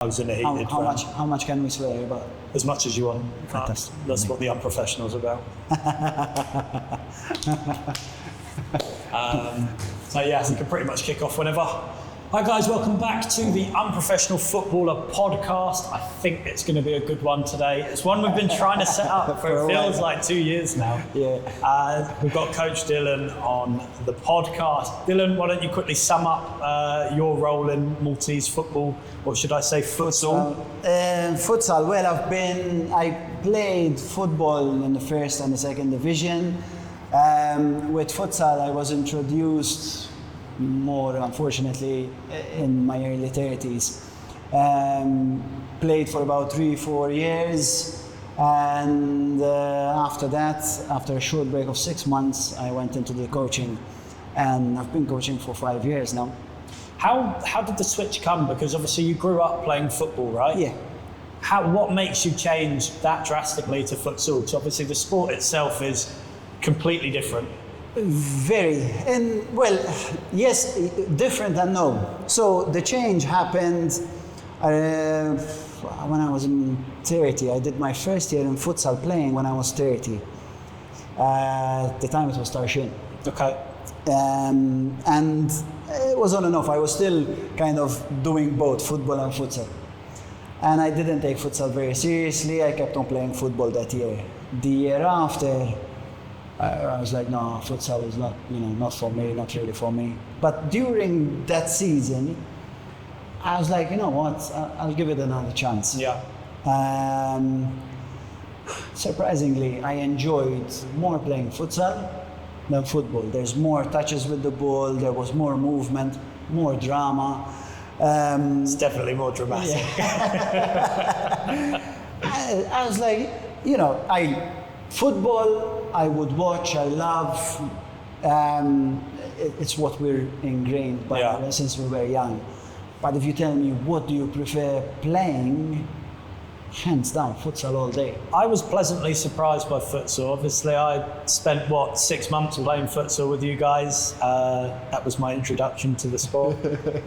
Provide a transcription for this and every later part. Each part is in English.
I was in a heated round. How much can we swear about? As much as you want. Fantastic. That's what the unprofessional's about. So yeah, we can pretty much kick off whenever. Hi guys, welcome back to the Unprofessional Footballer Podcast. I think it's going to be a good one today. It's one we've been trying to set up for, it feels like 2 years now. Yeah. We've got Coach Dylan on the podcast. Dylan, why don't you quickly sum up your role in Maltese football, or should I say futsal? Futsal, well, I played football in the first and the second division. With futsal, I was introduced more, unfortunately, in my early 30s. Played for about 3-4 years, and after that, after a short break of 6 months, I went into the coaching, and I've been coaching for 5 years now. How did the switch come? Because obviously you grew up playing football, right? Yeah. What makes you change that drastically to futsal? Because obviously the sport itself is completely different. Very, and well, yes, different and no. So the change happened when I was in 30. I did my first year in futsal playing when I was 30. At the time it was Tarshin. Okay. And it was on and off. I was still kind of doing both football and futsal. And I didn't take futsal very seriously. I kept on playing football that year. The year after, I was like, no, futsal is not for me, not really for me. But during that season, I was like, you know what, I'll give it another chance. Yeah. Surprisingly, I enjoyed more playing futsal than football. There's more touches with the ball, there was more movement, more drama. It's definitely more dramatic. Yeah. I was like, football, I would watch, I love. It's what we're ingrained by since we were young. But if you tell me, what do you prefer playing? Hands down, futsal all day. I was pleasantly surprised by futsal. Obviously, I spent, 6 months playing futsal with you guys. That was my introduction to the sport.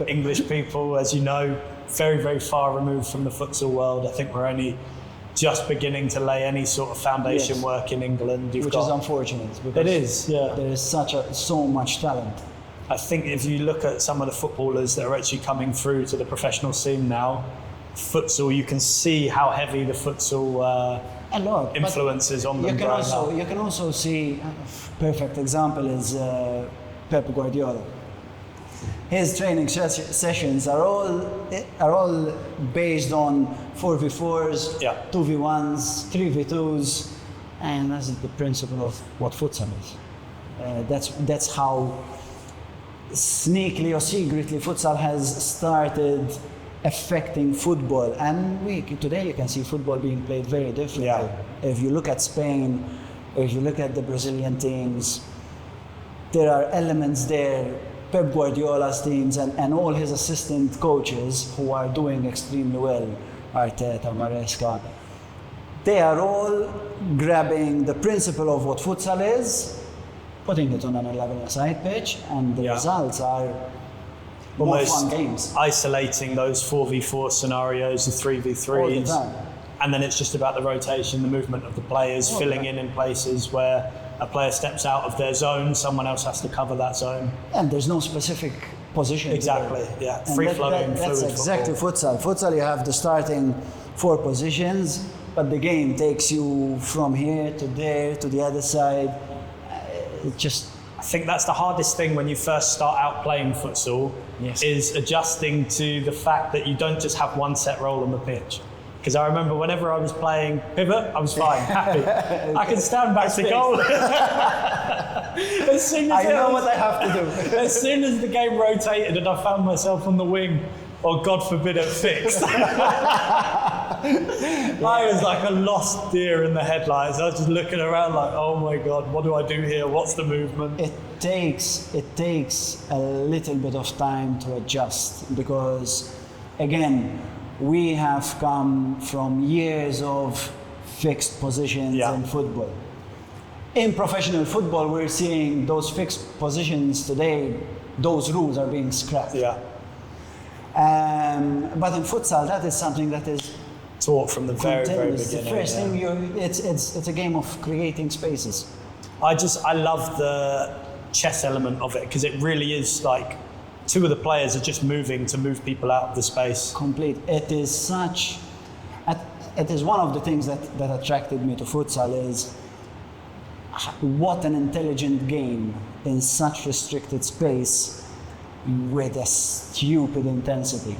English people, as you know, very, very far removed from the futsal world. I think we're only just beginning to lay any sort of foundation work in England. Which is unfortunate. It is, yeah. There is so much talent. I think if you look at some of the footballers that are actually coming through to the professional scene now, futsal, you can see how heavy the futsal influence is on them. You can also see, a perfect example is Pep Guardiola. His training sessions are all based on 4v4s, 2v1s, 3v2s, and that's the principle of what futsal is. That's how sneakily or secretly futsal has started affecting football, and today you can see football being played very differently. Yeah. If you look at Spain, if you look at the Brazilian teams, there are elements there. Pep Guardiola's teams and all his assistant coaches who are doing extremely well, Arteta, Maresca, they are all grabbing the principle of what futsal is, putting it on an 11-a-side pitch, and the results are more fun games. Isolating those 4v4 scenarios, the 3v3s. All the time. And then it's just about the rotation, the movement of the players, filling in places where a player steps out of their zone, someone else has to cover that zone. And there's no specific position. Exactly, free-flowing, That's fluid exactly football. Futsal, you have the starting 4 positions, but the game takes you from here to there, to the other side. I think that's the hardest thing when you first start out playing futsal, is adjusting to the fact that you don't just have one set role on the pitch. Because I remember whenever I was playing pivot, I was fine, happy. I can stand back to goal. I know what I have to do. As soon as the game rotated and I found myself on the wing, or God forbid it fixed, I was like a lost deer in the headlights. I was just looking around like, oh my God, what do I do here? What's the movement? It takes a little bit of time to adjust because, again, we have come from years of fixed positions in football. In professional football, we're seeing those fixed positions today, those rules are being scrapped. Yeah. But in futsal, that is something that is taught from the very continuous. beginning. The first thing it's a game of creating spaces. I love the chess element of it, because it really is like two of the players are just moving to move people out of the space. Complete. It is one of the things that attracted me to futsal is what an intelligent game in such restricted space with a stupid intensity.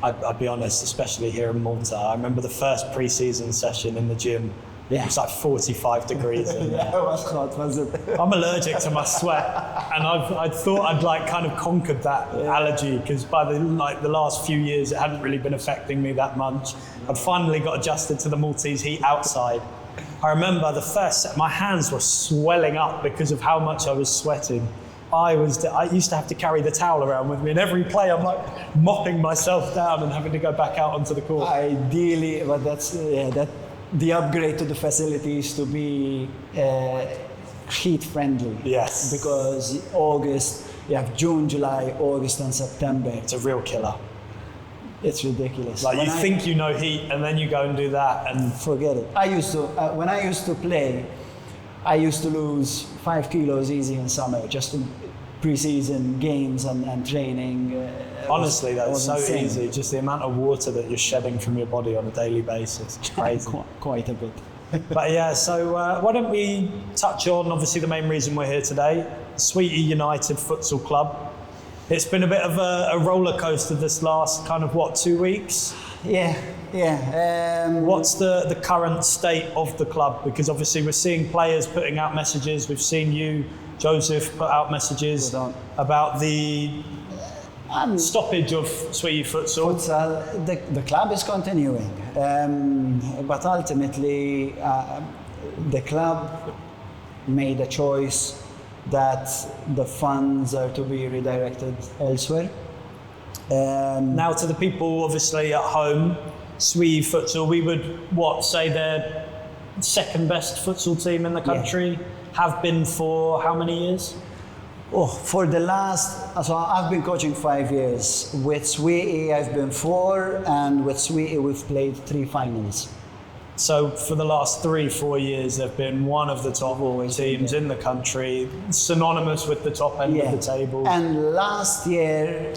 I'd be honest, especially here in Malta. I remember the first pre-season session in the gym. It was like 45 degrees in there. Yeah, it was hot, was it? I'm allergic to my sweat, and I thought I'd like kind of conquered that allergy, because by the last few years it hadn't really been affecting me that much. I'd finally got adjusted to the Maltese heat outside. I remember the first set, my hands were swelling up because of how much I was sweating. I used to have to carry the towel around with me, and every play I'm like mopping myself down and having to go back out onto the court. Ideally, but that's the upgrade to the facilities to be heat friendly. Yes. Because August, you have June, July, August and September. It's a real killer. It's ridiculous. Like think you know heat, and then you go and do that, and forget it. I used to when I used to play, I used to lose 5 kilos easy in summer, just in pre-season games and training. Honestly, that's so insane. easy. Just the amount of water that you're shedding from your body on a daily basis. It's crazy. Quite a bit. But yeah, so why don't we touch on, obviously, the main reason we're here today, Swieqi United Futsal Club. It's been a bit of a roller coaster this last 2 weeks. Yeah. What's the current state of the club? Because obviously we're seeing players putting out messages. We've seen you, Joseph, put out messages about the stoppage of Swieqi Futsal. The club is continuing, but ultimately the club made a choice that the funds are to be redirected elsewhere. Now, to the people obviously at home, Swieqi Futsal, we would say they're second best futsal team in the country. Have been for how many years? For the last, so I've been coaching 5 years. With Swieqi I've been 4, and with Swieqi we've played 3 finals. So for the last 3-4 years, they've been one of the top teams in the country, synonymous with the top end of the table. And last year,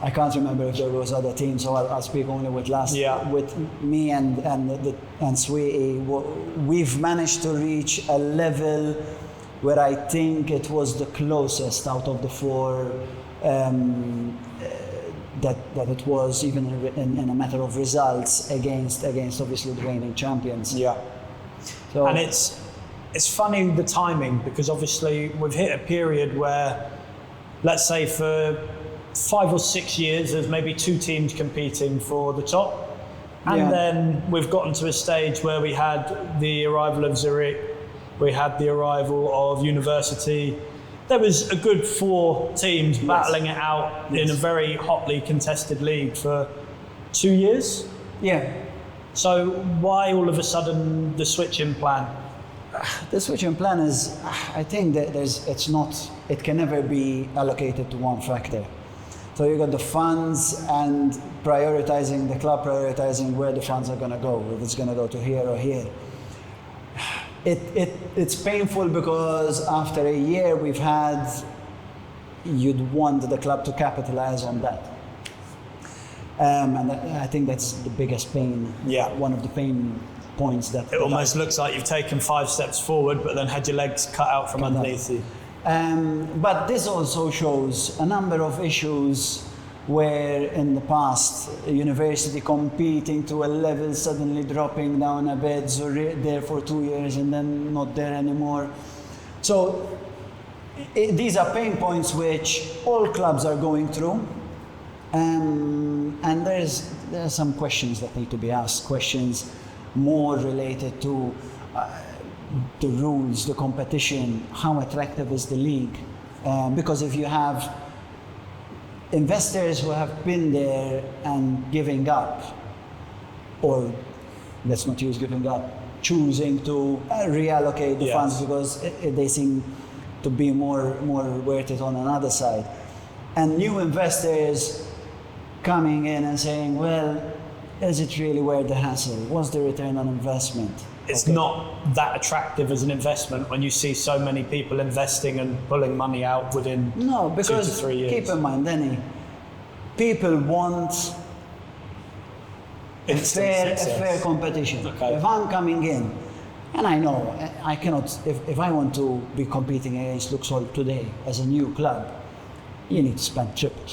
I can't remember if there was other teams, so I'll speak only with with me and Swieqi. We've managed to reach a level where I think it was the closest out of the 4 that it was, even in a matter of results against obviously the reigning champions. Yeah. So, and it's funny the timing, because obviously we've hit a period where, let's say for 5 or 6 years, there's maybe 2 teams competing for the top. And then we've gotten to a stage where we had the arrival of Zurich, we had the arrival of University. There was a good 4 teams battling it out in a very hotly contested league for 2 years. Yeah. So why all of a sudden the switching plan? The switching plan is, I think that it can never be allocated to one factor. So you got the funds and prioritizing the club, prioritizing where the funds are going to go, if it's going to go to here or here. It's painful because after a year you'd want the club to capitalize on that. And I think that's the biggest pain. Yeah. One of the pain points that it almost looks like you've taken 5 steps forward, but then had your legs cut out from underneath you. But this also shows a number of issues where in the past, university competing to a level, suddenly dropping down a bit, so there for 2 years and then not there anymore. So these are pain points which all clubs are going through. And there are some questions that need to be asked, questions more related to the rules, the competition, how attractive is the league? Because if you have investors who have been there and giving up, or let's not use giving up, choosing to reallocate the funds because they seem to be more worth it on another side, and new investors coming in and saying, well, is it really worth the hassle? What's the return on investment? It's not that attractive as an investment when you see so many people investing and pulling money out within 2 to 3 years. Keep in mind, Danny, people want a fair competition. Okay. If I'm coming in, and I know I cannot, if I want to be competing against Luxor today as a new club, you need to spend triple.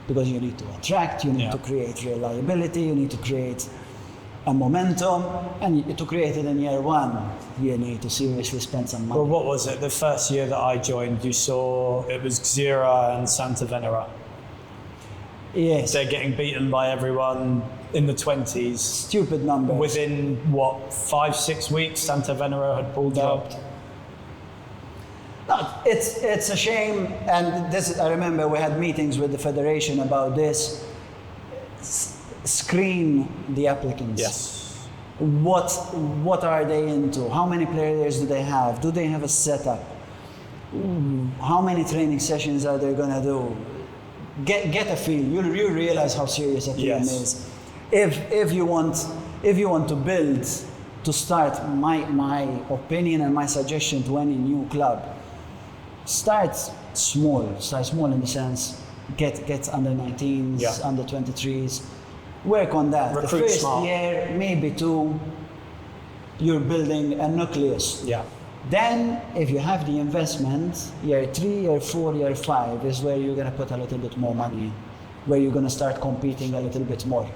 Because you need to attract, you need to create reliability, you need to create a momentum, and to create it in year one, you need to seriously spend some money. Well, what was it? The first year that I joined, you saw it was Xira and Santa Venera. Yes. They're getting beaten by everyone in the 20s. Stupid numbers. Within, 5-6 weeks, Santa Venera had pulled out. No, it's a shame, and this, I remember we had meetings with the federation about this. Screen the applicants. Yes. What are they into? How many players do they have? Do they have a setup? How many training sessions are they gonna do? Get a feel. You realize how serious a team is. If you want to build, to start, my opinion and my suggestion to any new club, start small. Start small in the sense, get under 19s, under 23s. Work on that. Recruit the first smart. year, maybe 2, you're building a nucleus. Yeah. Then, if you have the investment, year 3, year 4, year 5 is where you're going to put a little bit more money in, where you're going to start competing a little bit more.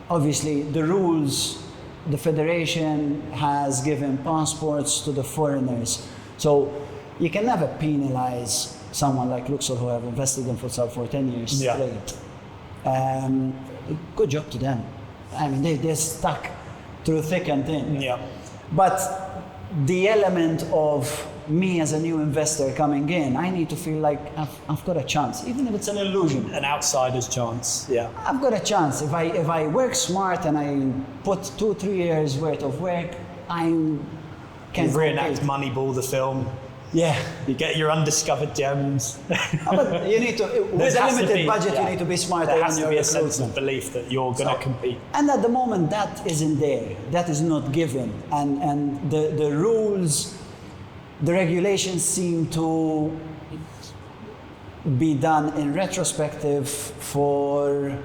Obviously, the rules, the federation has given passports to the foreigners. So, you can never penalize someone like Luxor who have invested in futsal for 10 years straight. Good job to them. I mean, they're stuck through thick and thin. Yeah. But the element of me as a new investor coming in, I need to feel like I've got a chance, even if it's an illusion. An outsider's chance. Yeah. I've got a chance. If I work smart and I put 2-3 years worth of work, I can reenact Moneyball, the film. Yeah. You get your undiscovered gems. But you need to, with a limited budget, you need to be smarter. There has to be a sense of belief that you're going to compete. And at the moment, that isn't there. That is not given. And the rules, the regulations seem to be done in retrospective for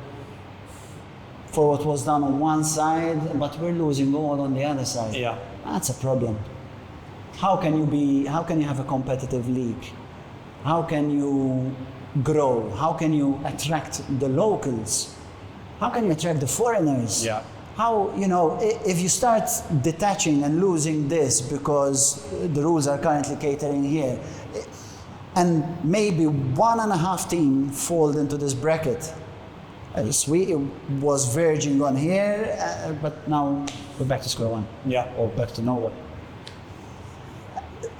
what was done on one side, but we're losing all on the other side. Yeah. That's a problem. How can you have a competitive league? How can you grow? How can you attract the locals? How can you attract the foreigners? Yeah. How, if you start detaching and losing this because the rules are currently catering here, and maybe 1.5 teams fall into this bracket. Swieqi was verging on here, but now we're back to square one. Yeah. Or back to nowhere.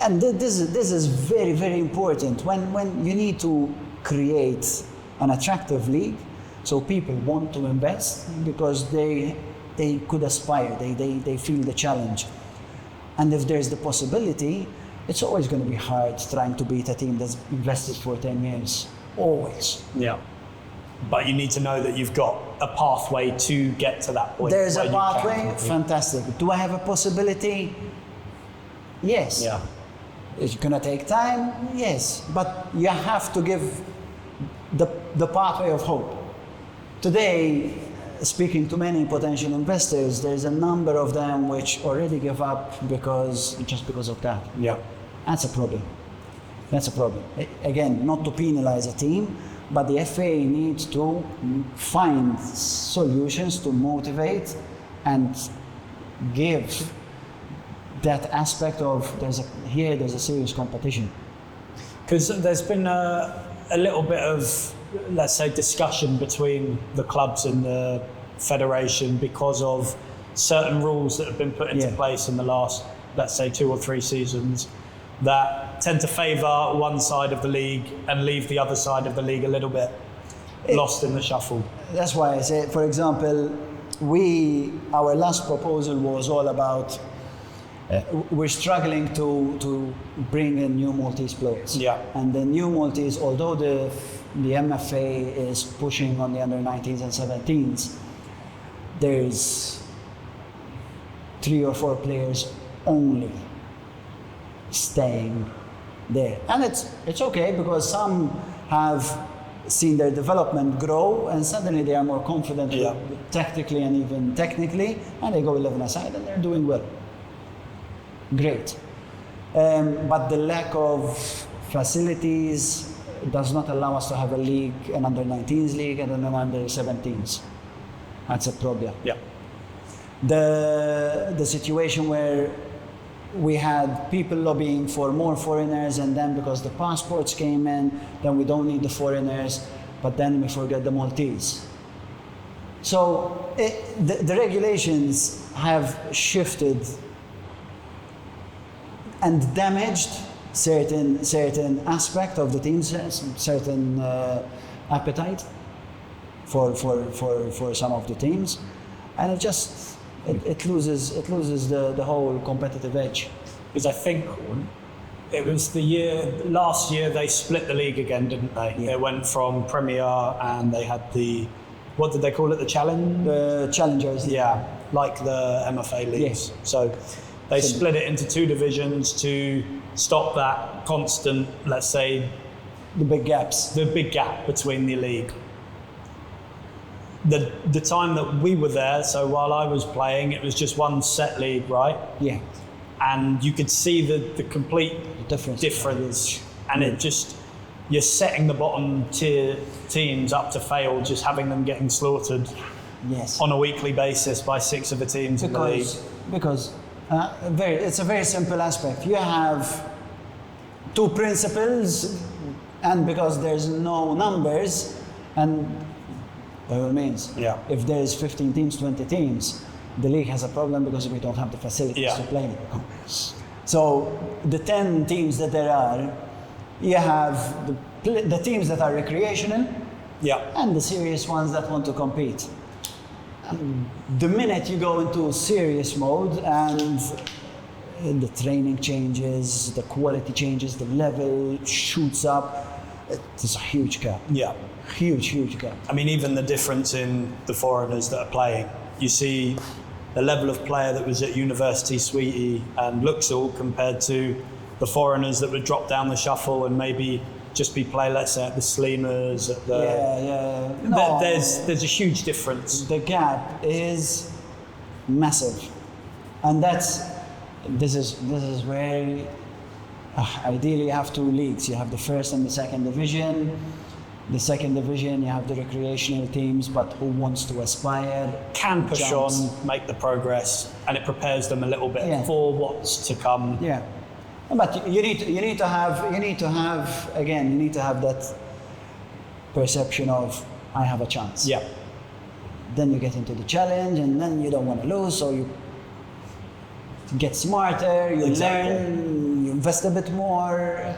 And this is very, very important when you need to create an attractive league, so people want to invest because they could aspire, they feel the challenge. And if there's the possibility, it's always going to be hard trying to beat a team that's invested for 10 years. Always. Yeah. But you need to know that you've got a pathway to get to that point. There's a pathway, fantastic. Do I have a possibility? Yes. Yeah. It's going to take time? Yes. But you have to give the pathway of hope. Today, speaking to many potential investors, there's a number of them which already give up just because of that. Yeah. That's a problem. That's a problem. Again, not to penalize a team, but the FA needs to find solutions to motivate and give that aspect of there's a serious competition. Because there's been a little bit of, let's say, discussion between the clubs and the federation because of certain rules that have been put into place in the last, let's say, 2 or 3 seasons that tend to favour one side of the league and leave the other side of the league a little bit lost in the shuffle. That's why I say, for example, our last proposal was all about we're struggling to bring in new Maltese players. Yeah. And the new Maltese, although the the MFA is pushing on the under 19s and 17s, there's 3 or 4 players only staying there. And it's okay, because some have seen their development grow and suddenly they are more confident tactically and even technically, and they go 11 aside and they're doing well. Great. But the lack of facilities does not allow us to have a league, an under 19s league and an under 17s. That's a problem. Yeah. The situation where we had people lobbying for more foreigners, and then because the passports came in, then we don't need the foreigners, but then we forget the Maltese. So the regulations have shifted and damaged certain aspect of the teams, certain appetite for some of the teams, and it loses the whole competitive edge. Because I think it was last year they split the league again, didn't they? Yeah. They went from Premier and they had what did they call it? The Challenge? The challengers. Yeah, like the MFA leagues. Yeah. So they split it into 2 divisions to stop that constant, let's say, The big gaps. the big gap between the league. The time that we were there, so while I was playing, it was just one set league, right? Yeah. And you could see the complete Difference. and it just, you're setting the bottom tier teams up to fail, just having them getting slaughtered Yes. on a weekly basis by 6 of the teams in the league. Because it's a very simple aspect. You have 2 principals, and because there's no numbers, and by all means, Yeah. if there's 15 teams, 20 teams, the league has a problem because we don't have the facilities to play. So the 10 teams that there are, you have the teams that are recreational, and the serious ones that want to compete. The minute you go into serious mode and the training changes, the quality changes, the level shoots up, there's a huge gap. Yeah. Huge gap. I mean, even the difference in the foreigners that are playing. You see the level of player that was at University, Swieqi and Luxor compared to the foreigners that would drop down the shuffle and maybe just be play, let's say, at the Sleemers, at the... No, there's a huge difference. the gap is massive. And this is where ideally you have 2 leagues. You have the first and the second division. The second division, you have the recreational teams, but who wants to aspire? Can push jumps. on, make the progress, and it prepares them a little bit for what's to come. Yeah. But you need to have that perception of I have a chance. Yeah. Then you get into the challenge, and then you don't want to lose, so you get smarter, you learn, you invest a bit more,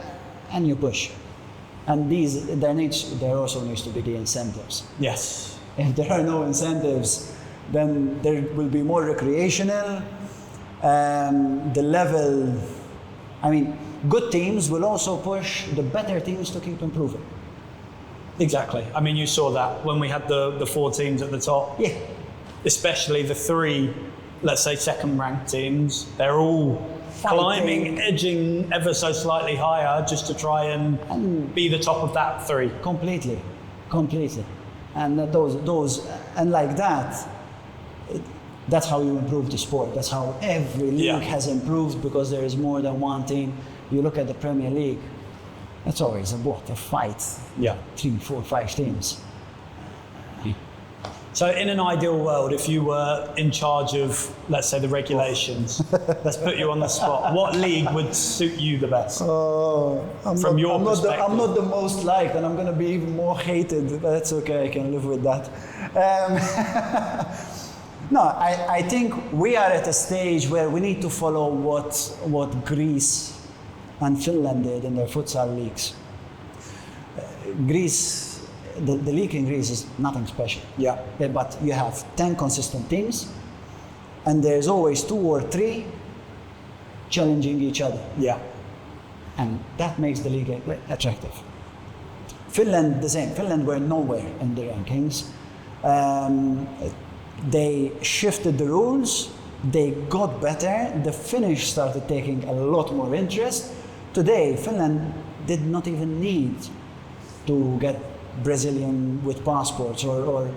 and you push. And there also needs to be the incentives. Yes. If there are no incentives, then there will be more recreational. The level, I mean, good teams will also push the better teams to keep improving. Exactly. I mean, you saw that when we had the 4 teams at the top. Yeah. Especially the 3, let's say, second-ranked teams. They're all climbing, edging ever so slightly higher just to try and be the top of that 3. Completely. And those and like that, that's how you improve the sport. That's how every league has improved, because there is more than one team. You look at the Premier League, it's always a fight. 3, 4, 5 teams. So in an ideal world, if you were in charge of, let's say, the regulations, let's put you on the spot, what league would suit you the best? From your perspective? I'm not the most liked, and I'm going to be even more hated. That's okay, I can live with that. No, I think we are at a stage where we need to follow what Greece and Finland did in their futsal leagues. The league in Greece is nothing special. But you have 10 consistent teams, and there's always 2 or 3 challenging each other. And that makes the league attractive. Finland, the same. Finland were nowhere in the rankings. They shifted the rules. They got better. The Finnish started taking a lot more interest. Today, Finland did not even need to get Brazilian with passports, or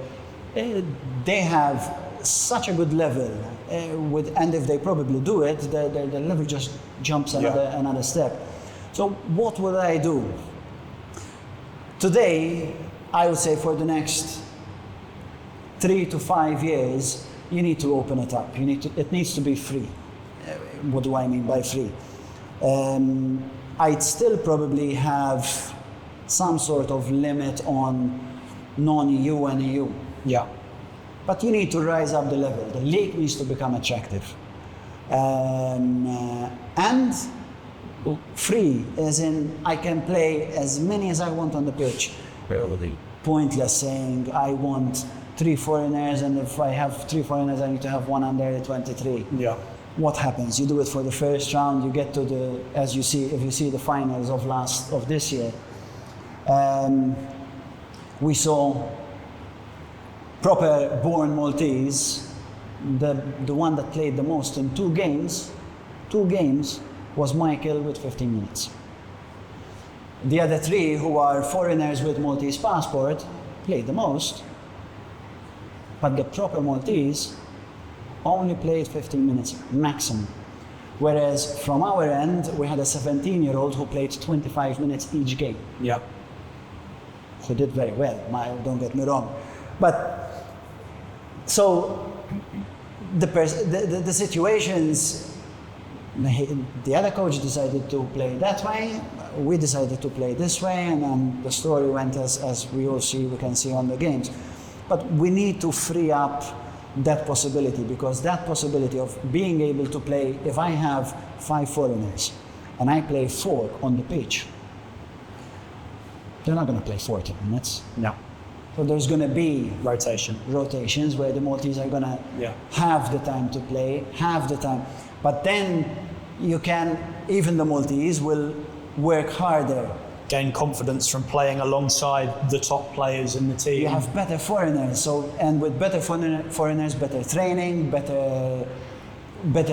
they have such a good level. And if they probably do it, the level just jumps another step. So what would I do? Today, I would say for the next 3 to 5 years, you need to open it up. It needs to be free. What do I mean by free? I'd still probably have some sort of limit on non-EU and EU. Yeah. But you need to rise up the level. The league needs to become attractive. And free, as in I can play as many as I want on the pitch. Pointless saying I want 3 foreigners, and if I have 3 foreigners, I need to have one under 23. Yeah. What happens? You do it for the first round, you get to the, as you see, if you see the finals of this year, we saw proper born Maltese, the one that played the most in 2 games was Michael with 15 minutes. The other 3 who are foreigners with Maltese passport played the most, but the proper Maltese only played 15 minutes maximum. Whereas from our end, we had a 17-year-old who played 25 minutes each game. Yeah. Who did very well, don't get me wrong. But, so, the situations, the other coach decided to play that way, we decided to play this way, and then the story went as we can see on the games. But we need to free up that possibility, because that possibility of being able to play, if I have 5 foreigners and I play 4 on the pitch, they're not going to play 40 minutes. No. So there's going to be rotations where the Maltese are going to have the time to play, But then even the Maltese will work harder. Gain confidence from playing alongside the top players in the team. You have better foreigners, and with better foreigners, better training, better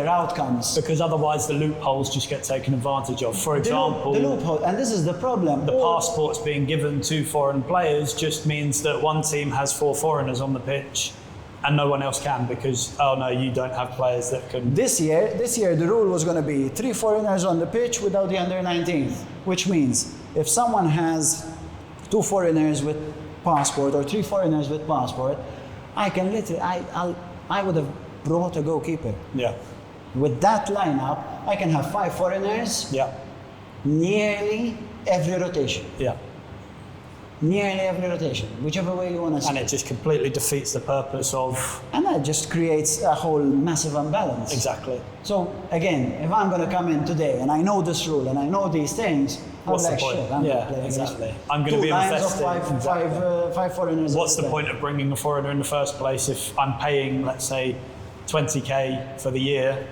outcomes. Because otherwise the loopholes just get taken advantage of. For example, the loophole, and this is the problem. The passports being given to foreign players just means that one team has 4 foreigners on the pitch and no one else can, because, oh no, you don't have players that can... This year the rule was going to be 3 foreigners on the pitch without the under-19, which means if someone has 2 foreigners with passport or 3 foreigners with passport, I can literally, I would have brought a goalkeeper. Yeah. With that lineup, I can have 5 foreigners. Yeah. Nearly every rotation. Yeah. Nearly every rotation, whichever way you want to see. And it just completely defeats the purpose of... And that just creates a whole massive imbalance. Exactly. So again, if I'm going to come in today and I know this rule and I know these things, what's the point? Exactly. I'm going to be invested. 5 foreigners. What's the point of bringing a foreigner in the first place if I'm paying, let's say, 20k for the year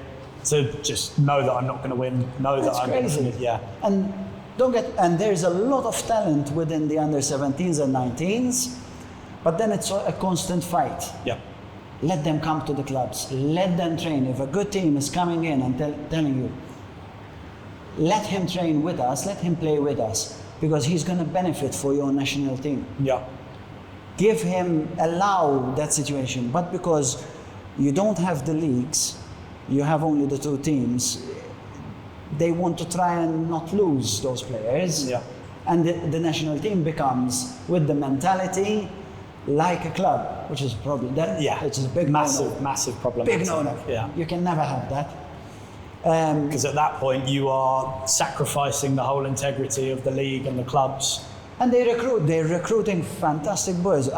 to just know that I'm not going to win, That's crazy. Yeah. And there's a lot of talent within the under 17s and 19s, but then it's a constant fight. Yeah. Let them come to the clubs. Let them train. If a good team is coming in and telling you, let him train with us, let him play with us, because he's going to benefit for your national team. Yeah. Allow that situation. But because you don't have the leagues, you have only the 2 teams, they want to try and not lose those players. Yeah. And the national team becomes, with the mentality, like a club, which is probably that. Yeah. Which is a big massive problem. Big no-no. Yeah. You can never have that. Because at that point you are sacrificing the whole integrity of the league and the clubs. And they're recruiting fantastic boys.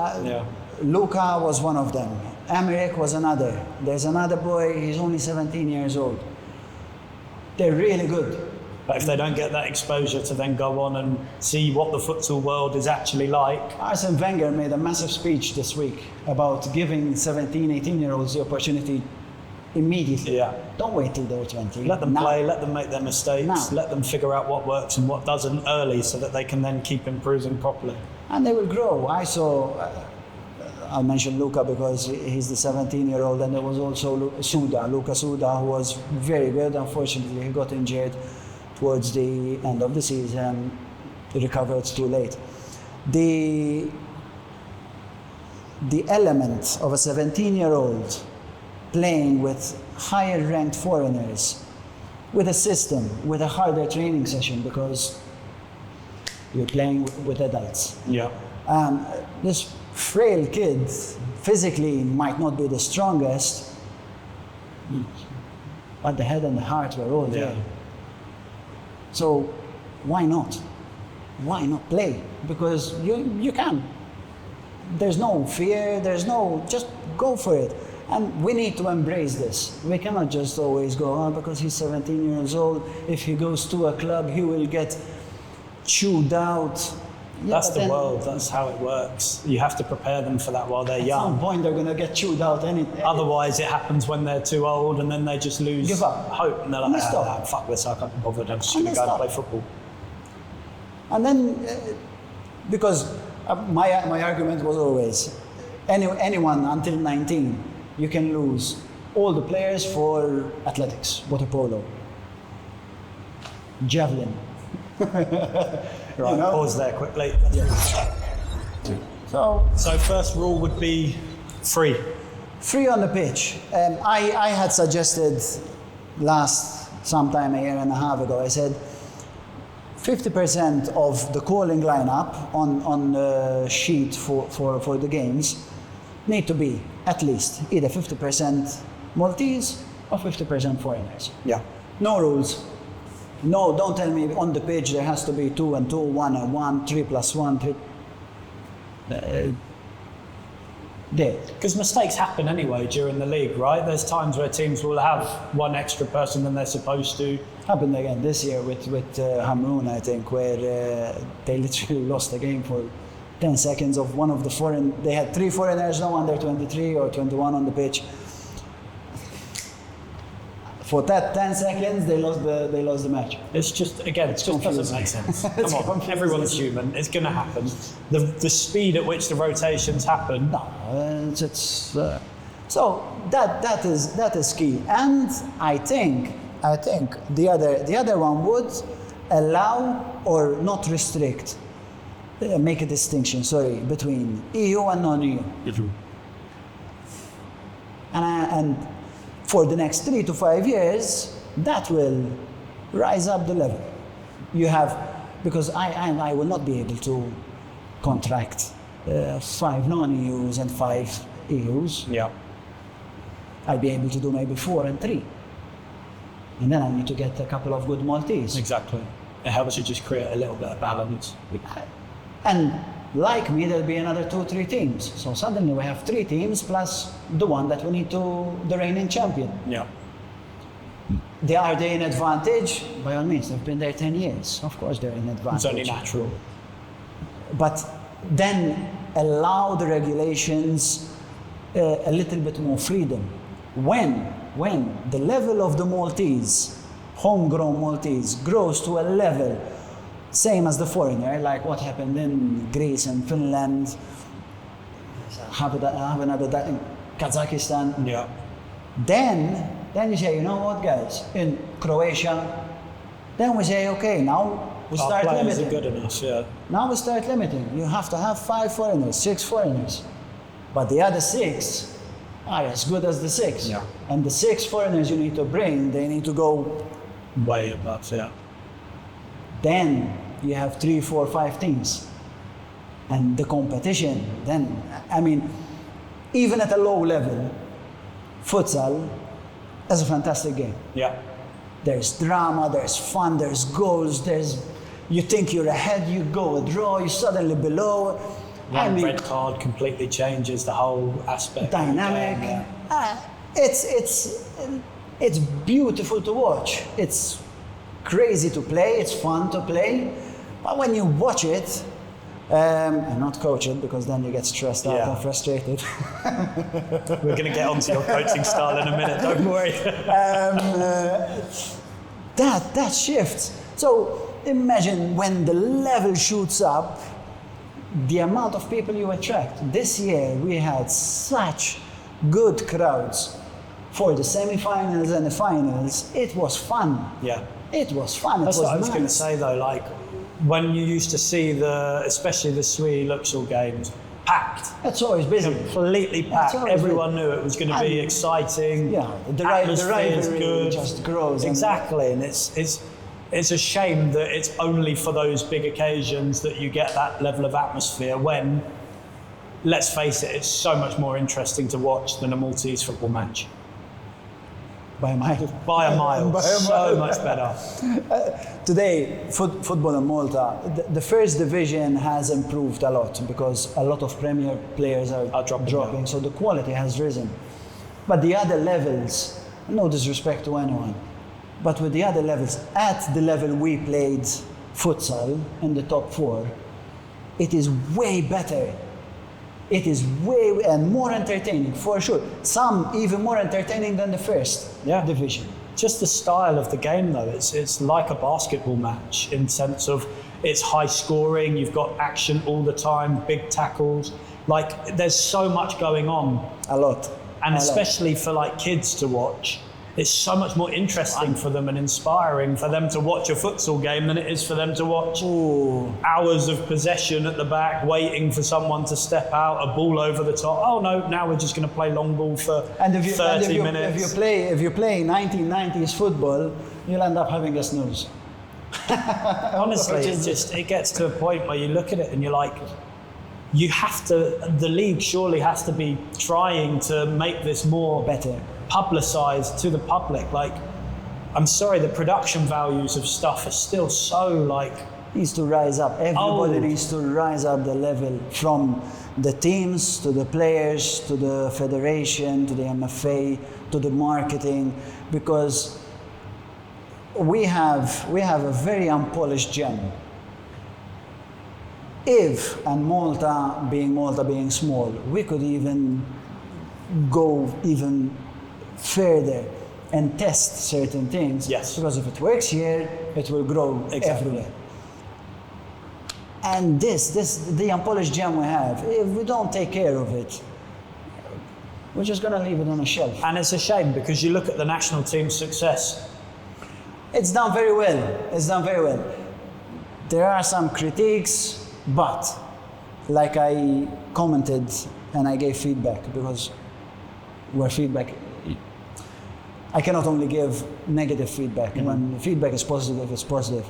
Luca was one of them. Emmerich was another. There's another boy, he's only 17 years old. They're really good. But if they don't get that exposure to then go on and see what the futsal world is actually like. Arsene Wenger made a massive speech this week about giving 17, 18-year-olds the opportunity immediately. Yeah. Don't wait till they're 20. Let them Now. play, let them make their mistakes, Now. let them figure out what works and what doesn't early so that they can then keep improving properly. And they will grow. I saw, I'll mention Luca because he's the 17-year-old, and there was also Luca Suda, who was very good. Unfortunately, he got injured towards the end of the season. He recovered too late. The element of a 17-year-old playing with higher ranked foreigners, with a system, with a harder training session, because you're playing with adults. Yeah. This frail kid physically might not be the strongest, but the head and the heart were all there. So why not? Why not play? Because you can. There's no fear, just go for it. And we need to embrace this. We cannot just always go, because he's 17 years old, if he goes to a club, he will get chewed out. That's the world, that's how it works. You have to prepare them for that while they're young. At some point they're going to get chewed out. Otherwise it happens when they're too old and then they just lose Give up. hope. And they're like, fuck this, I can't be bothered, I'm just going to go and play football. And then, because my argument was always, anyone until 19, you can lose all the players for athletics, water polo, javelin. Right, pause there quickly. So first rule would be free. Free on the pitch. I had suggested sometime a year and a half ago, I said 50% of the calling lineup on the sheet for the games need to be at least either 50% Maltese or 50% foreigners. Yeah. No rules. No, don't tell me on the pitch there has to be 2 and 2, 1 and 1, 3 plus 1, 3. There. Because mistakes happen anyway during the league, right? There's times where teams will have one extra person than they're supposed to. Happened again this year with Hamroon, I think, where they literally lost the game for 10 seconds of one of the foreign. They had 3 foreigners, no under 23 or 21 on the pitch. For that 10 seconds, they lost the match. It's just, again, it just doesn't make sense. Come on, everyone's human. It's going to happen. The speed at which the rotations happen. No, so that is key. And I think the other one would allow or not restrict, make a distinction, between EU and non-EU. And for the next 3 to 5 years, that will rise up the level. You have, because I will not be able to contract 5 non-EUs and 5 EUs. Yeah. I'll be able to do maybe 4 and 3. And then I need to get a couple of good Maltese. Exactly. It helps you just create a little bit of balance. And like me, there'll be another 2-3 teams. So suddenly we have 3 teams plus the one that we need the reigning champion. Yeah. Are they in advantage? By all means, they've been there 10 years. Of course they're in advantage. It's only natural. But then allow the regulations a little bit more freedom. When the level of the Maltese, homegrown Maltese, grows to a level same as the foreigner, like what happened in Greece and Finland, have another that in Kazakhstan. Yeah. Then you say, you know what, guys, in Croatia, then we say, okay, now we start Our players limiting. are good enough, yeah. Now we start limiting. You have to have 5 foreigners, 6 foreigners. But the other 6 are as good as the 6. Yeah. And the 6 foreigners you need to bring, they need to go way above, yeah. Then you have 3, 4, 5 teams. And the competition, then, I mean, even at a low level, futsal is a fantastic game. Yeah. There's drama, there's fun, there's goals, you think you're ahead, you go a draw, you're suddenly below. One red card completely changes the whole aspect. Dynamic. It's beautiful to watch. It's crazy to play, it's fun to play. But when you watch it, And not coach it, because then you get stressed out Yeah. and frustrated. We're going to get onto your coaching style in a minute, don't worry. That shifts. So imagine when the level shoots up, the amount of people you attract. This year we had such good crowds for the semi-finals and the finals. It was fun. Yeah. It was fun. That's it was what I was going to nice. say though, like when you used to see especially the Swieqi Luxor games, packed. It's always busy. Completely packed. always Everyone knew it was going to be And- exciting. Yeah, the atmosphere's rivalry good. just grows. Exactly, and it's a shame that it's only for those big occasions that you get that level of atmosphere when, let's face it, it's so much more interesting to watch than a Maltese football match. By a mile. By a mile, By a so mile. much better. Today, football in Malta, the first division has improved a lot because a lot of Premier players are dropping, down. so the quality has risen. But the other levels, no disrespect to anyone, but with the other levels, at the level we played futsal in the top 4, it is way better. It is way and more entertaining, for sure. Some even more entertaining than the first division. Just the style of the game though, it's like a basketball match in sense of it's high scoring, you've got action all the time, big tackles. Like there's so much going on. A lot. And especially for like kids to watch, it's so much more interesting for them and inspiring for them to watch a futsal game than it is for them to watch hours of possession at the back, waiting for someone to step out, a ball over the top. Oh no, now we're just going to play long ball for 30 minutes. If you play 1990s football, you'll end up having a snooze. Honestly, it gets to a point where you look at it and you're like, the league surely has to be trying to make this more Better. publicized to the public. Like, I'm sorry, the production values of stuff are still so like Needs to rise up. Everybody old. needs to rise up the level, from the teams to the players to the federation to the MFA to the marketing, because we have a very unpolished gem. If, and Malta being small, we could even go even further and test certain things. Yes. Because if it works here, it will grow everywhere. And the unpolished gem we have, if we don't take care of it, we're just going to leave it on a shelf. and it's a shame because you look at the national team's success. It's done very well. It's done very well. There are some critiques, but like I commented and I gave feedback, because where feedback, I cannot only give negative feedback. And when feedback is positive, it's positive.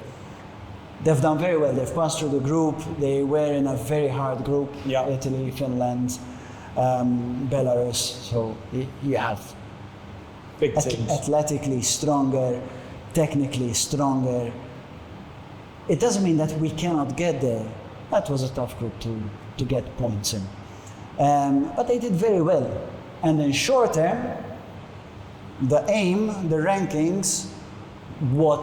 They've done very well. They've passed through the group. They were in a very hard group. Yeah. Italy, Finland, Belarus. So you have Big teams. athletically stronger, technically stronger. It doesn't mean that we cannot get there. That was a tough group to get points in. But they did very well. And in short term, the aim, the rankings, what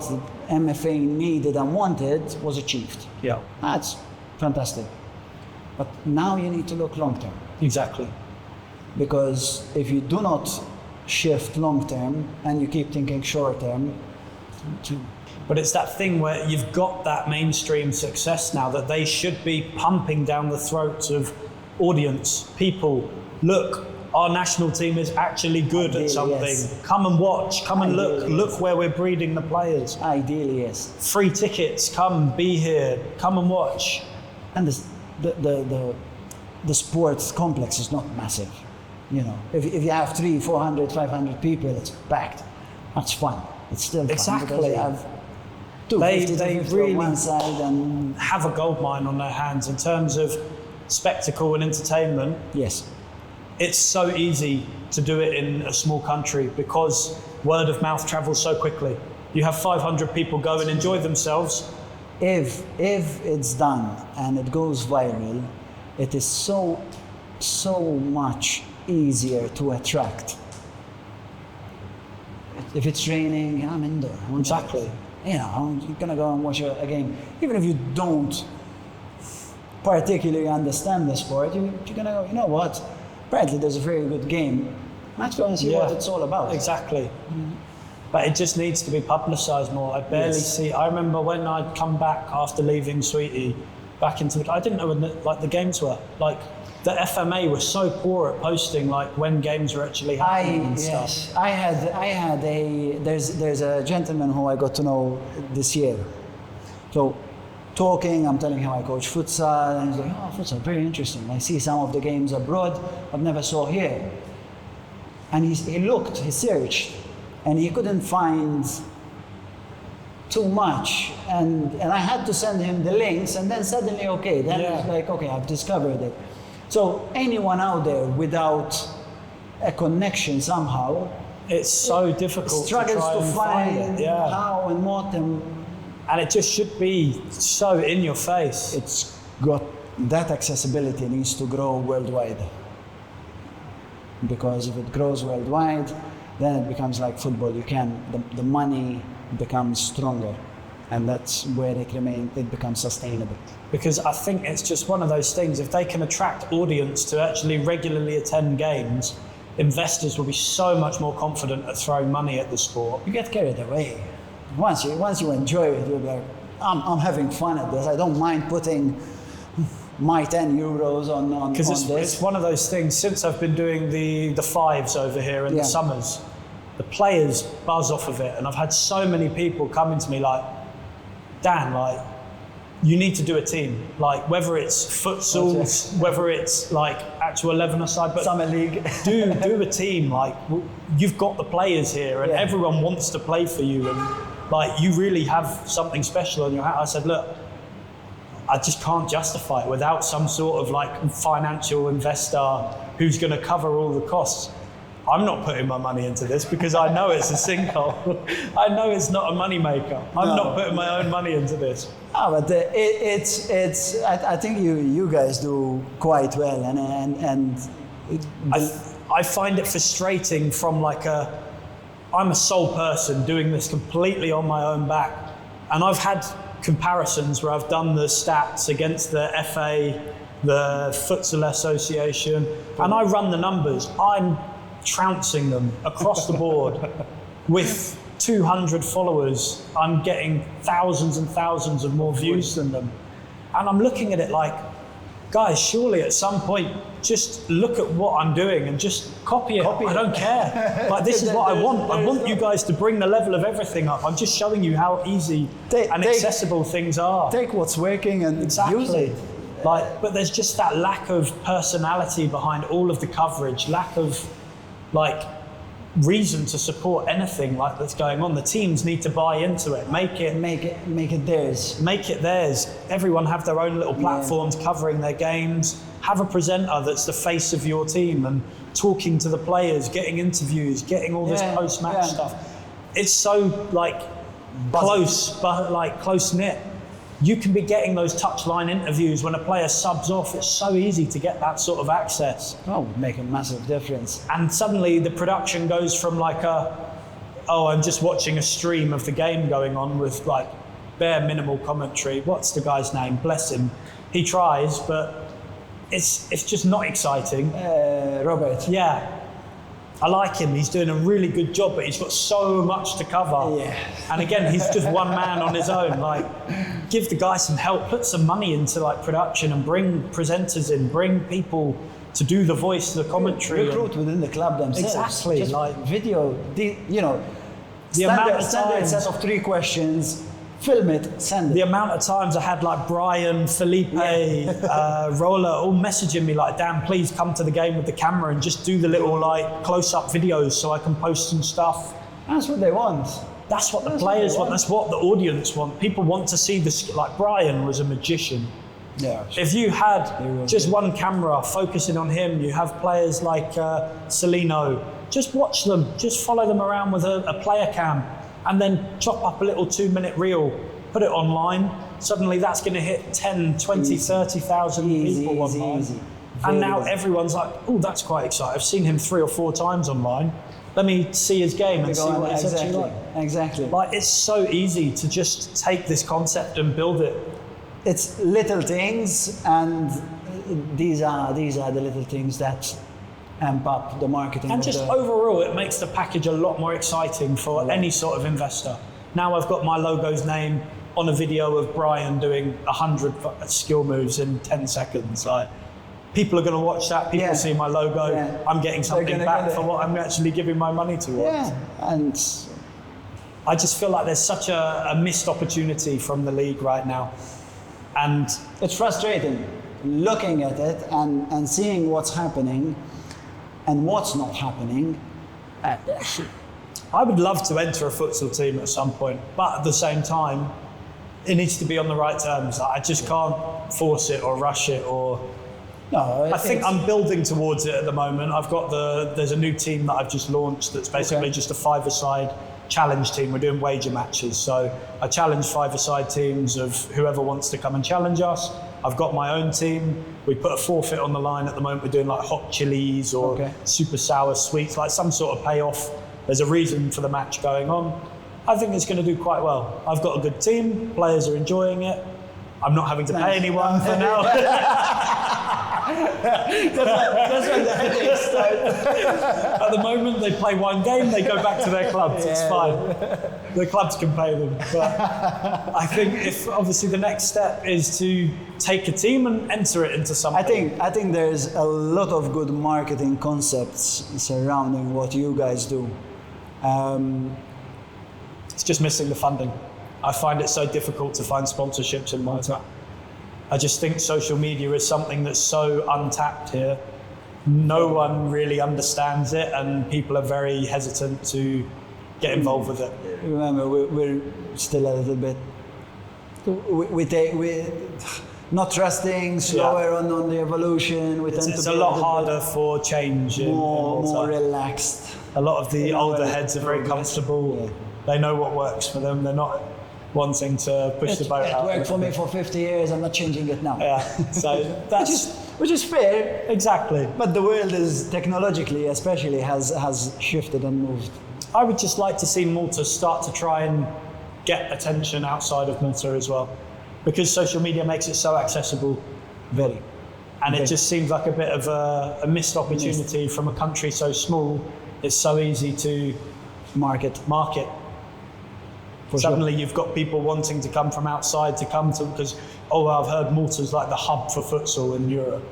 MFA needed and wanted was achieved. Yeah, That's fantastic. But now you need to look long term. exactly. Because if you do not shift long term and you keep thinking short term, But it's that thing where you've got that mainstream success now that they should be pumping down the throats of audience, people. Look, our national team is actually good Ideally, at something. yes. Come and watch, come and look. Ideally, Look where we're breeding the players. ideally, yes. Free tickets, come, be here, come and watch. And the sports complex is not massive. You know, if you have 300, 400, 500 people, it's packed. That's fun. It's still fun. Exactly. Because you have They 250 really on one side and have a gold mine on their hands in terms of spectacle and entertainment. yes. It's so easy to do it in a small country because word of mouth travels so quickly. You have 500 people go and enjoy themselves. If it's done and it goes viral, it is so much easier to attract. If it's raining, I'm indoor. Exactly. You know, you're gonna go and watch a game, even if you don't particularly understand the sport, you're going to go, you know what, apparently there's a very good game. Let's go and see what it's all about. Exactly. But it just needs to be publicised more. I barely see. I remember when I'd come back after leaving Swieqi, back into the. I didn't know when the games were. Like the FMA was so poor at posting when games were actually happening and stuff. I had a. There's a gentleman who I got to know this year. So talking, I'm telling him I coach futsal, and he's like, "Oh, futsal, very interesting. I see some of the games abroad. I've never saw here." And he searched. And he couldn't find too much, and I had to send him the links, and then suddenly, okay, it's like, okay, I've discovered it. So anyone out there without a connection somehow, it's so difficult. Struggles to find it. how and what, and it just should be so in your face. It's got that accessibility needs to grow worldwide, because if it grows worldwide, then it becomes like football. The money becomes stronger, and that's where it becomes sustainable. Because I think it's just one of those things, if they can attract audience to actually regularly attend games, investors will be so much more confident at throwing money at the sport. You get carried away. Once you enjoy it, you're like, I'm having fun at this. I don't mind putting my 10 euros on this. Because it's one of those things, since I've been doing the fives over here in the summers, the players buzz off of it, and I've had so many people coming to me like, Dan, you need to do a team, whether it's futsal, whether it's actual 11-a-side, but Summer League. do a team, you've got the players here, and everyone wants to play for you, and you really have something special on your hat. I said, look, I just can't justify it without some sort of financial investor who's going to cover all the costs. I'm not putting my money into this because I know it's a sinkhole. I know it's not a money maker. I'm not putting my own money into this. But I think you guys do quite well, and I find it frustrating from I'm a sole person doing this completely on my own back, and I've had comparisons where I've done the stats against the FA, the Futsal Association, and I run the numbers. I'm trouncing them across the board. With 200 followers, I'm getting thousands and thousands of more views than them. And I'm looking at it guys, surely at some point, just look at what I'm doing and just copy it. I don't care. This is what I want. I want you guys to bring the level of everything up. I'm just showing you how easy and accessible things are. Take what's working and use it. But there's just that lack of personality behind all of the coverage, lack of reason to support anything that's going on. The teams need to buy into it, make it theirs. Make it theirs. Everyone have their own little platforms covering their games. Have a presenter that's the face of your team and talking to the players, getting interviews, getting all this post-match stuff. It's so close, but close knit. You can be getting those touchline interviews when a player subs off. It's so easy to get that sort of access. Oh, it would make a massive difference. And suddenly the production goes from I'm just watching a stream of the game going on with bare minimal commentary. What's the guy's name? Bless him. He tries, but it's just not exciting. Robert. Yeah. I like him, he's doing a really good job, but he's got so much to cover. Yeah. And again, he's just one man on his own. Give the guy some help, put some money into production and bring presenters in, bring people to do the voice, the commentary. Recruit within the club themselves. Exactly. Just video, the standard set of 3 questions, film it, send it. The amount of times I had Brian, Felipe, Roller all messaging me Dan, please come to the game with the camera and just do the little close-up videos so I can post some stuff. That's what they want. That's what the players want. That's what the audience want. People want to see this. Brian was a magician. Yeah. If you had just one camera focusing on him, you have players like Celino, just watch them, just follow them around with a player cam. And then chop up a little 2-minute reel, put it online. Suddenly that's going to hit 10, 20, 30,000 people online. And now everyone's oh, that's quite exciting. I've seen him 3 or 4 times online. Let me see his game and see what it's actually like. Exactly. It's so easy to just take this concept and build it it's little things, and these are the little things that amp up the marketing. And just overall, it makes the package a lot more exciting for any sort of investor. Now I've got my logo's name on a video of Brian doing 100 skill moves in 10 seconds. Like, people are going to watch that. People see my logo. Yeah. I'm getting something back for what I'm actually giving my money towards. Yeah, and I just feel like there's such a missed opportunity from the league right now. And it's frustrating looking at it and seeing what's happening and what's not happening. I would love to enter a futsal team at some point, but at the same time, it needs to be on the right terms. I just can't force it or rush it or... No, I think I'm building towards it at the moment. There's a new team that I've just launched that's basically just a five-a-side challenge team. We're doing wager matches. So I challenge five-a-side teams of whoever wants to come and challenge us. I've got my own team. We put a forfeit on the line at the moment. We're doing like hot chilies or super sour sweets, like some sort of payoff. There's a reason for the match going on. I think it's going to do quite well. I've got a good team. Players are enjoying it. I'm not having to pay anyone for now. That's when the headaches start. At the moment, they play one game, they go back to their clubs. It's fine. The clubs can pay them. But I think if obviously the next step is to take a team and enter it into something. I think there's a lot of good marketing concepts surrounding what you guys do. It's just missing the funding. I find it so difficult to find sponsorships in Malta. I just think social media is something that's so untapped here. No one really understands it, and people are very hesitant to get involved with it. Remember, we're still a little bit... We're not trusting, slower on the evolution. It's a lot harder for change. More relaxed. A lot of the older heads are very comfortable. Yeah. They know what works for them. They're not wanting to push the boat out. It worked for me for 50 years, I'm not changing it now. Yeah, so that's... which is fair. Exactly. But the world is, technologically especially, has shifted and moved. I would just like to see Malta start to try and get attention outside of Malta as well. Because social media makes it so accessible. Very. And it just seems like a bit of a missed opportunity from a country so small. It's so easy to market. Suddenly you've got people wanting to come from outside to come to, because, I've heard Malta's like the hub for futsal in Europe.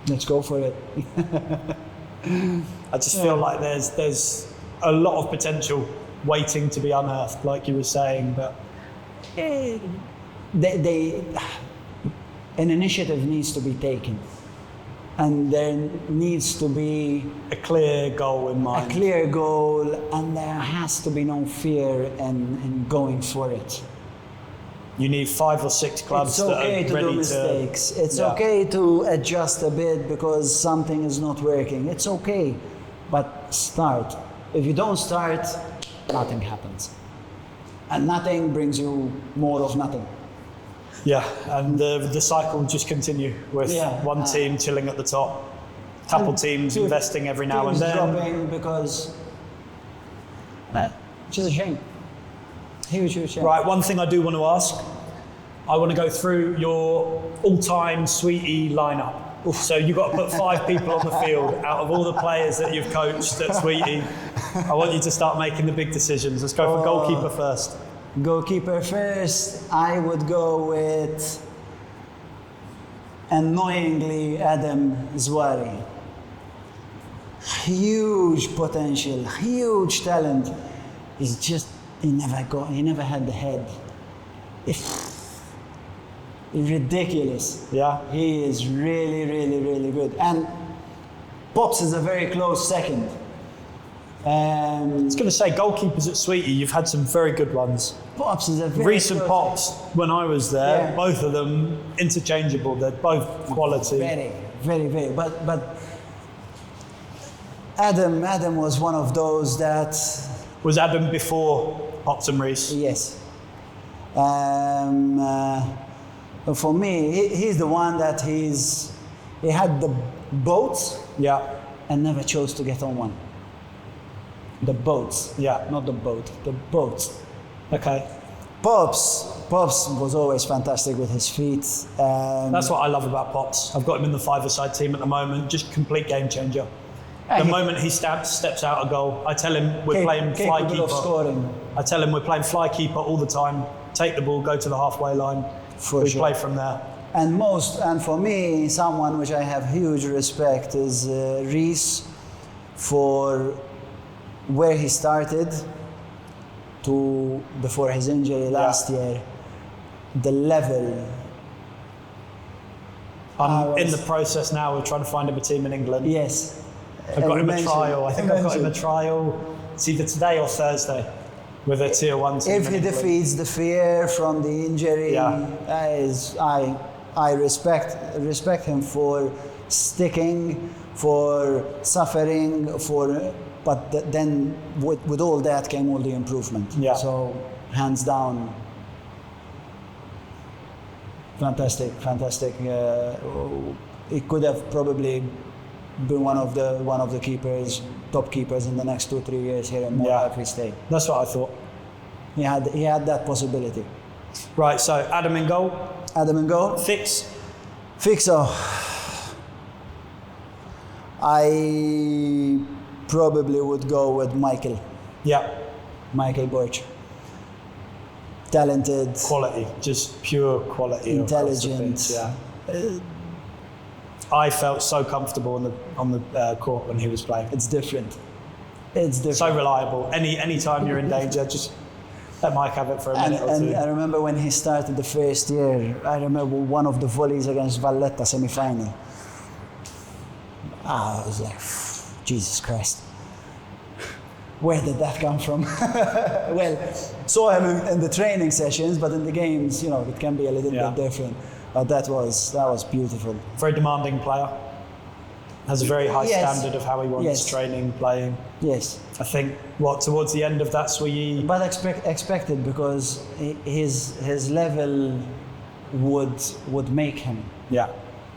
Let's go for it. I just feel like there's a lot of potential waiting to be unearthed, like you were saying, but... An initiative needs to be taken. And there needs to be a clear goal in mind. A clear goal, and there has to be no fear in going for it. You need 5 or 6 clubs that are ready to... It's okay to do mistakes. It's okay to adjust a bit because something is not working. It's okay, but start. If you don't start, nothing happens. And nothing brings you more of nothing. Yeah, and the cycle will just continue with one team chilling at the top, couple teams investing every now and then. Dropping because, which is a shame. Huge shame. Right, one thing I do want to ask, I want to go through your all-time Swieqi lineup. So you've got to put 5 people on the field out of all the players that you've coached at Swieqi. I want you to start making the big decisions. Let's go for goalkeeper first. Goalkeeper first, I would go with, annoyingly, Adam Zwari. Huge potential, huge talent. He's just, he never had the head. It's ridiculous. Yeah. He is really, really, really good. And Pops is a very close second. I was going to say, goalkeepers at Swieqi, you've had some very good ones. Pops is a very recent Pops, when I was there, both of them interchangeable. They're both quality. Very, very, very. But Adam was one of those that... Was Adam before Pops and Reese? Yes. For me, he's the one that he had the boats and never chose to get on one. The boats. Yeah. Not the boat, the boats. Okay. Pops was always fantastic with his feet. That's what I love about Pops. I've got him in the five-a-side team at the moment. Just complete game changer. The moment he steps out a goal, I tell him we're playing fly keeper. Scoring. I tell him we're playing fly keeper all the time. Take the ball, go to the halfway line. We play from there. And for me, someone which I have huge respect is Reece, for where he started to before his injury last year. The level. I'm in the process now of trying to find him a team in England. Yes. I've got him a trial. I think I've got him a trial. It's either today or Thursday with a tier 1 team. If he defeats the fear from the injury, I respect him for sticking, for suffering, but then with all that came all the improvement. Yeah. So hands down, fantastic. It could have probably been one of the keepers, top keepers in the next 2-3 years here in Malta if he stayed. That's what I thought. He had that possibility. Right, so Adam in goal. Fixo. I probably would go with Michael. Yeah. Michael Borch. Talented. Quality, just pure quality. Intelligent. I felt so comfortable on the court when he was playing. It's different. So reliable. Any time you're in danger, just let Mike have it for a minute or two. I remember when he started the first year, I remember one of the volleys against Valletta semi-final. I was like, Jesus Christ. Where did that come from? Well, saw him in the training sessions, but in the games, it can be a little bit different. But that was beautiful. Very demanding player. Has a very high standard of how he wants training, playing. Yes. I think towards the end of that Swieqi. But expected, because his level would make him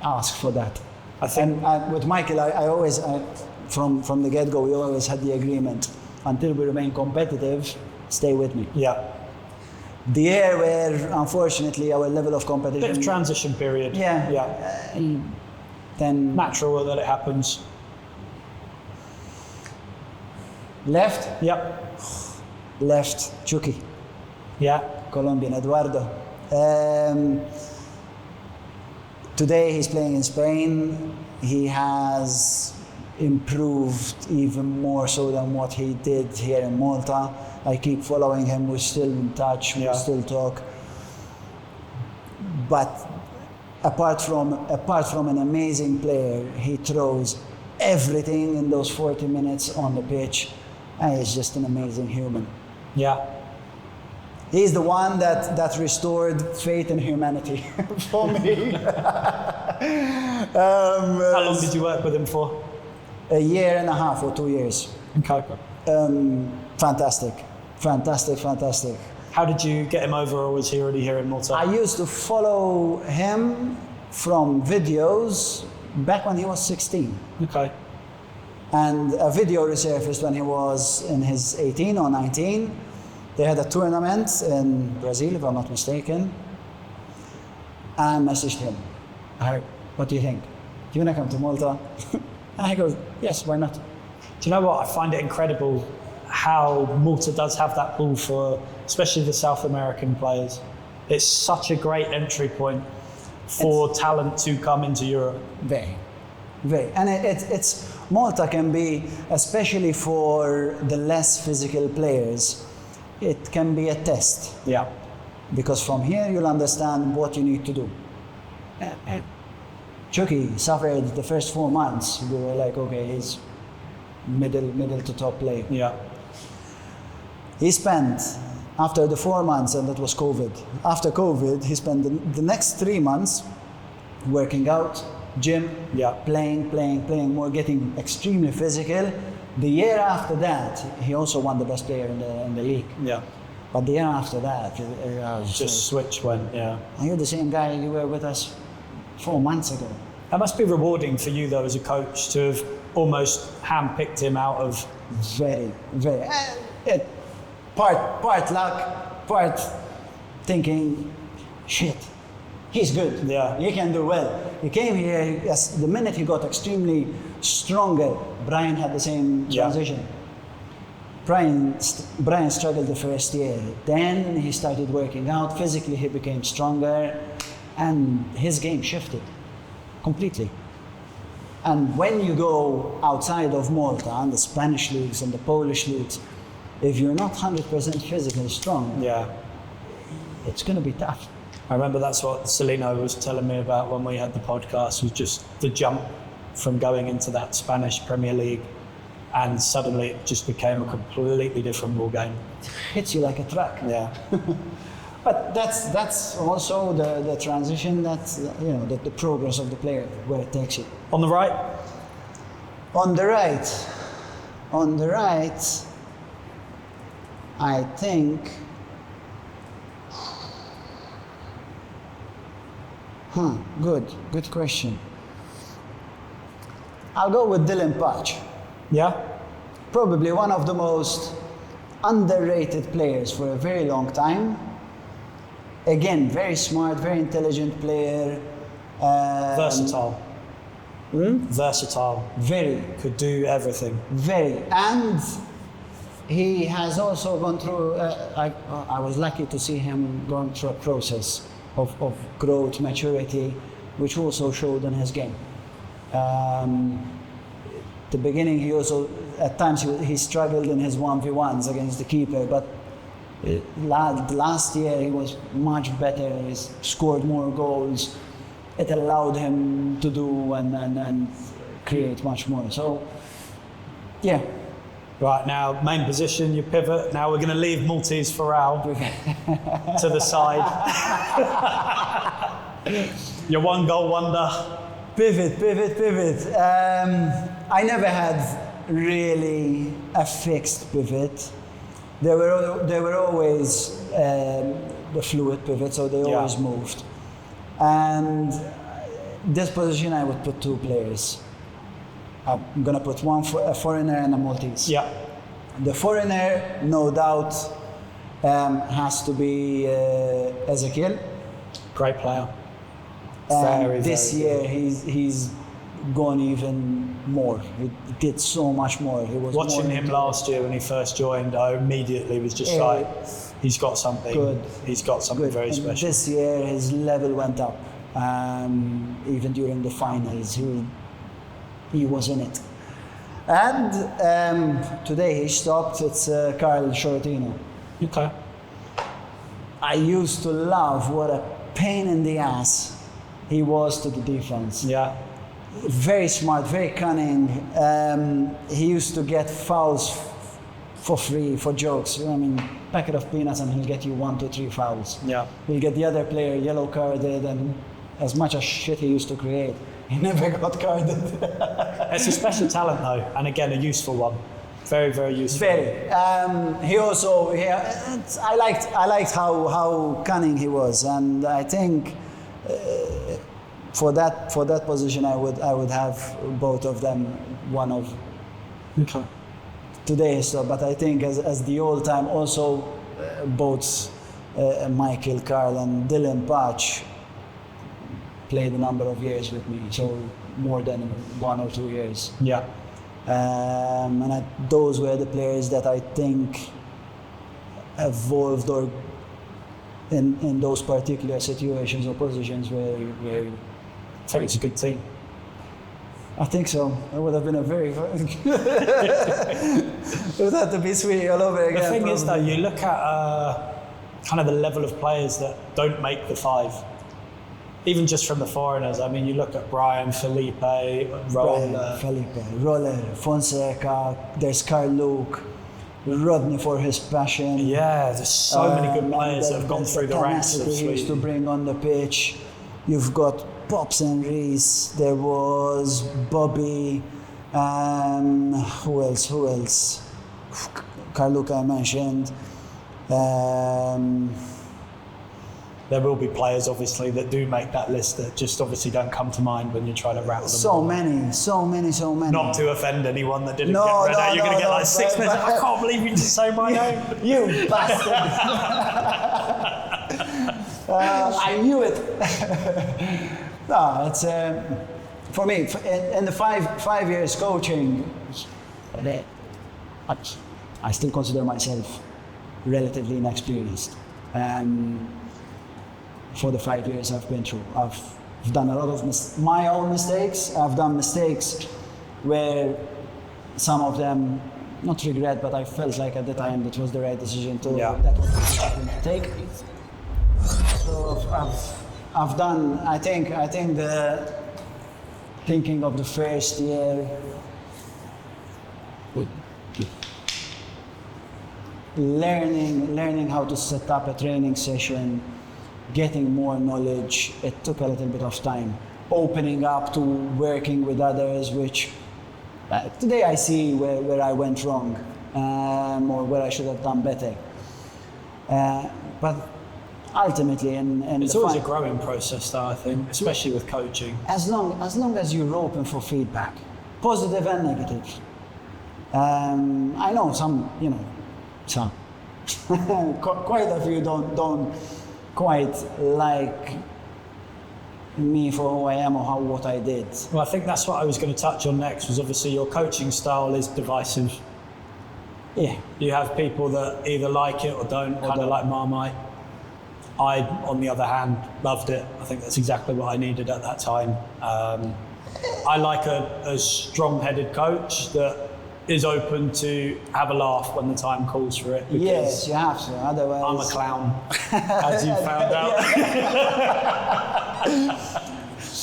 ask for that. I think with Michael, I always from the get-go we always had the agreement: until we remain competitive, stay with me. Yeah. The year where unfortunately our level of competition. Bit of transition period. Yeah. Then natural that it happens. Left? Yep. Left, Chucky. Yeah. Colombian, Eduardo. Today he's playing in Spain. He has improved even more so than what he did here in Malta. I keep following him. We're still in touch. We still talk. But apart from an amazing player, he throws everything in those 40 minutes on the pitch, and he's just an amazing human. Yeah. He's the one that restored faith in humanity for me. How long did you work with him for? A year and a half or 2 years. Okay. Fantastic. How did you get him over, or was he already here in Malta? I used to follow him from videos back when he was 16. Okay. And a video resurfaced when he was in his 18 or 19. They had a tournament in Brazil, if I'm not mistaken. And I messaged him. What do you think? Do you want to come to Malta? And he goes, yes, why not? Do you know what? I find it incredible how Malta does have that pool for, especially the South American players. It's such a great entry point for talent to come into Europe. Very. And it's Malta can be, especially for the less physical players, it can be a test. Yeah. Because from here you'll understand what you need to do. Chucky suffered the first 4 months. We were like, okay, he's middle to top play. Yeah. He spent, after the 4 months, and that was COVID, after COVID, he spent the next 3 months working out, gym, playing more, getting extremely physical. The year after that, he also won the best player in the league. Yeah. But the year after that, just switch went, yeah. And you're the same guy you were with us 4 months ago. That must be rewarding for you, though, as a coach, to have almost handpicked him out of. Very. Part luck, part thinking, shit, he's good. Yeah. He can do well. He came here, yes, the minute he got extremely stronger, Brian had the same transition. Brian struggled the first year. Then he started working out. Physically, he became stronger. And his game shifted completely. And when you go outside of Malta and the Spanish leagues and the Polish leagues, if you're not 100% physically strong, it's going to be tough. I remember that's what Celino was telling me about when we had the podcast, was just the jump from going into that Spanish Premier League, and suddenly it just became a completely different ball game. Hits you like a truck. Yeah. But that's also the transition, that's the progress of the player, where it takes you. On the right? On the right, I think. Good question. I'll go with Dylan Patch. Yeah. Probably one of the most underrated players for a very long time. Again, very smart, very intelligent player. Versatile. Versatile. Very. Could do everything. Very. And he has also gone through, I was lucky to see him going through a process of growth, maturity, which also showed in his game. The beginning, he also, at times, he struggled in his 1v1s against the keeper, but last year he was much better. He scored more goals. It allowed him to do and create much more. So, yeah. Right, now, main position, you pivot. Now we're going to leave Maltese Foral to the side. Your one goal wonder. Pivot. I never had really a fixed pivot. They were always the fluid pivot, so they always moved. And this position, I would put two players. I'm gonna put a foreigner and a Maltese. Yeah. The foreigner, no doubt, has to be Ezekiel. Great player. This year he's gone even more. He did so much more. He was watching him last year when he first joined. I immediately was just like, he's got something. Good. He's got something very special. This year his level went up. Even during the finals, he was in it. And today he stopped. It's Carl Shortino. Okay. I used to love what a pain in the ass he was to the defense. Yeah. Very smart, very cunning. He used to get fouls for free, for jokes. I mean, packet of peanuts and he'll get you 1, 2, 3 fouls. Yeah. He'll get the other player yellow carded, and as much as shit he used to create, he never got carded. It's a special talent though, and again, a useful one. Very, very useful. Very. He also, I liked how cunning he was, and I think for that position, I would have both of them. One of today, so. But I think as the old time, also both Michael, Carl, and Dylan Patch played a number of years with me, so more than 1 or 2 years. Yeah. And those were the players that I think evolved or in those particular situations or positions where I think it's a good team. I think so. It would have been a very it would have to be Swieqi all over again. The thing probably. is though, you look at kind of the level of players that don't make the 5. Even just from the foreigners, I mean, you look at Brian, Felipe, Roller, Fonseca, there's Carl Luke, Rodney for his passion. Yeah, there's so many good players that have gone through the ranks of he used to Sweden. bring on the pitch. You've got Pops and Reese, there was Bobby, who else? Carl Luke I mentioned. There will be players, obviously, that do make that list that just obviously don't come to mind when you're trying to rattle them. So many. Not to offend anyone that didn't get read out. You're going to get like 6 minutes. I can't believe you just say my name. You bastard. I knew it. No, it's for me. In the five years coaching, I still consider myself relatively inexperienced. For the 5 years I've been through, I've done a lot of my own mistakes. I've done mistakes where some of them, not regret, but I felt like at the time it was the right decision to that was the decision to take. So I've done. I think the thinking of the first year, learning how to set up a training session, getting more knowledge. It took a little bit of time. Opening up to working with others, which today I see where I went wrong, or where I should have done better. But ultimately, it's always a growing process, though, I think, especially with coaching. As long as you're open for feedback, positive and negative. I know some, quite a few don't quite like me for who I am or what I did. Well, I think that's what I was going to touch on next, was obviously your coaching style is divisive. Yeah. You have people that either like it or don't, kind of like Marmite. I, on the other hand, loved it. I think that's exactly what I needed at that time. I like a strong-headed coach that is open to have a laugh when the time calls for it. Yes, you have to. Otherwise, I'm a clown, as you found out.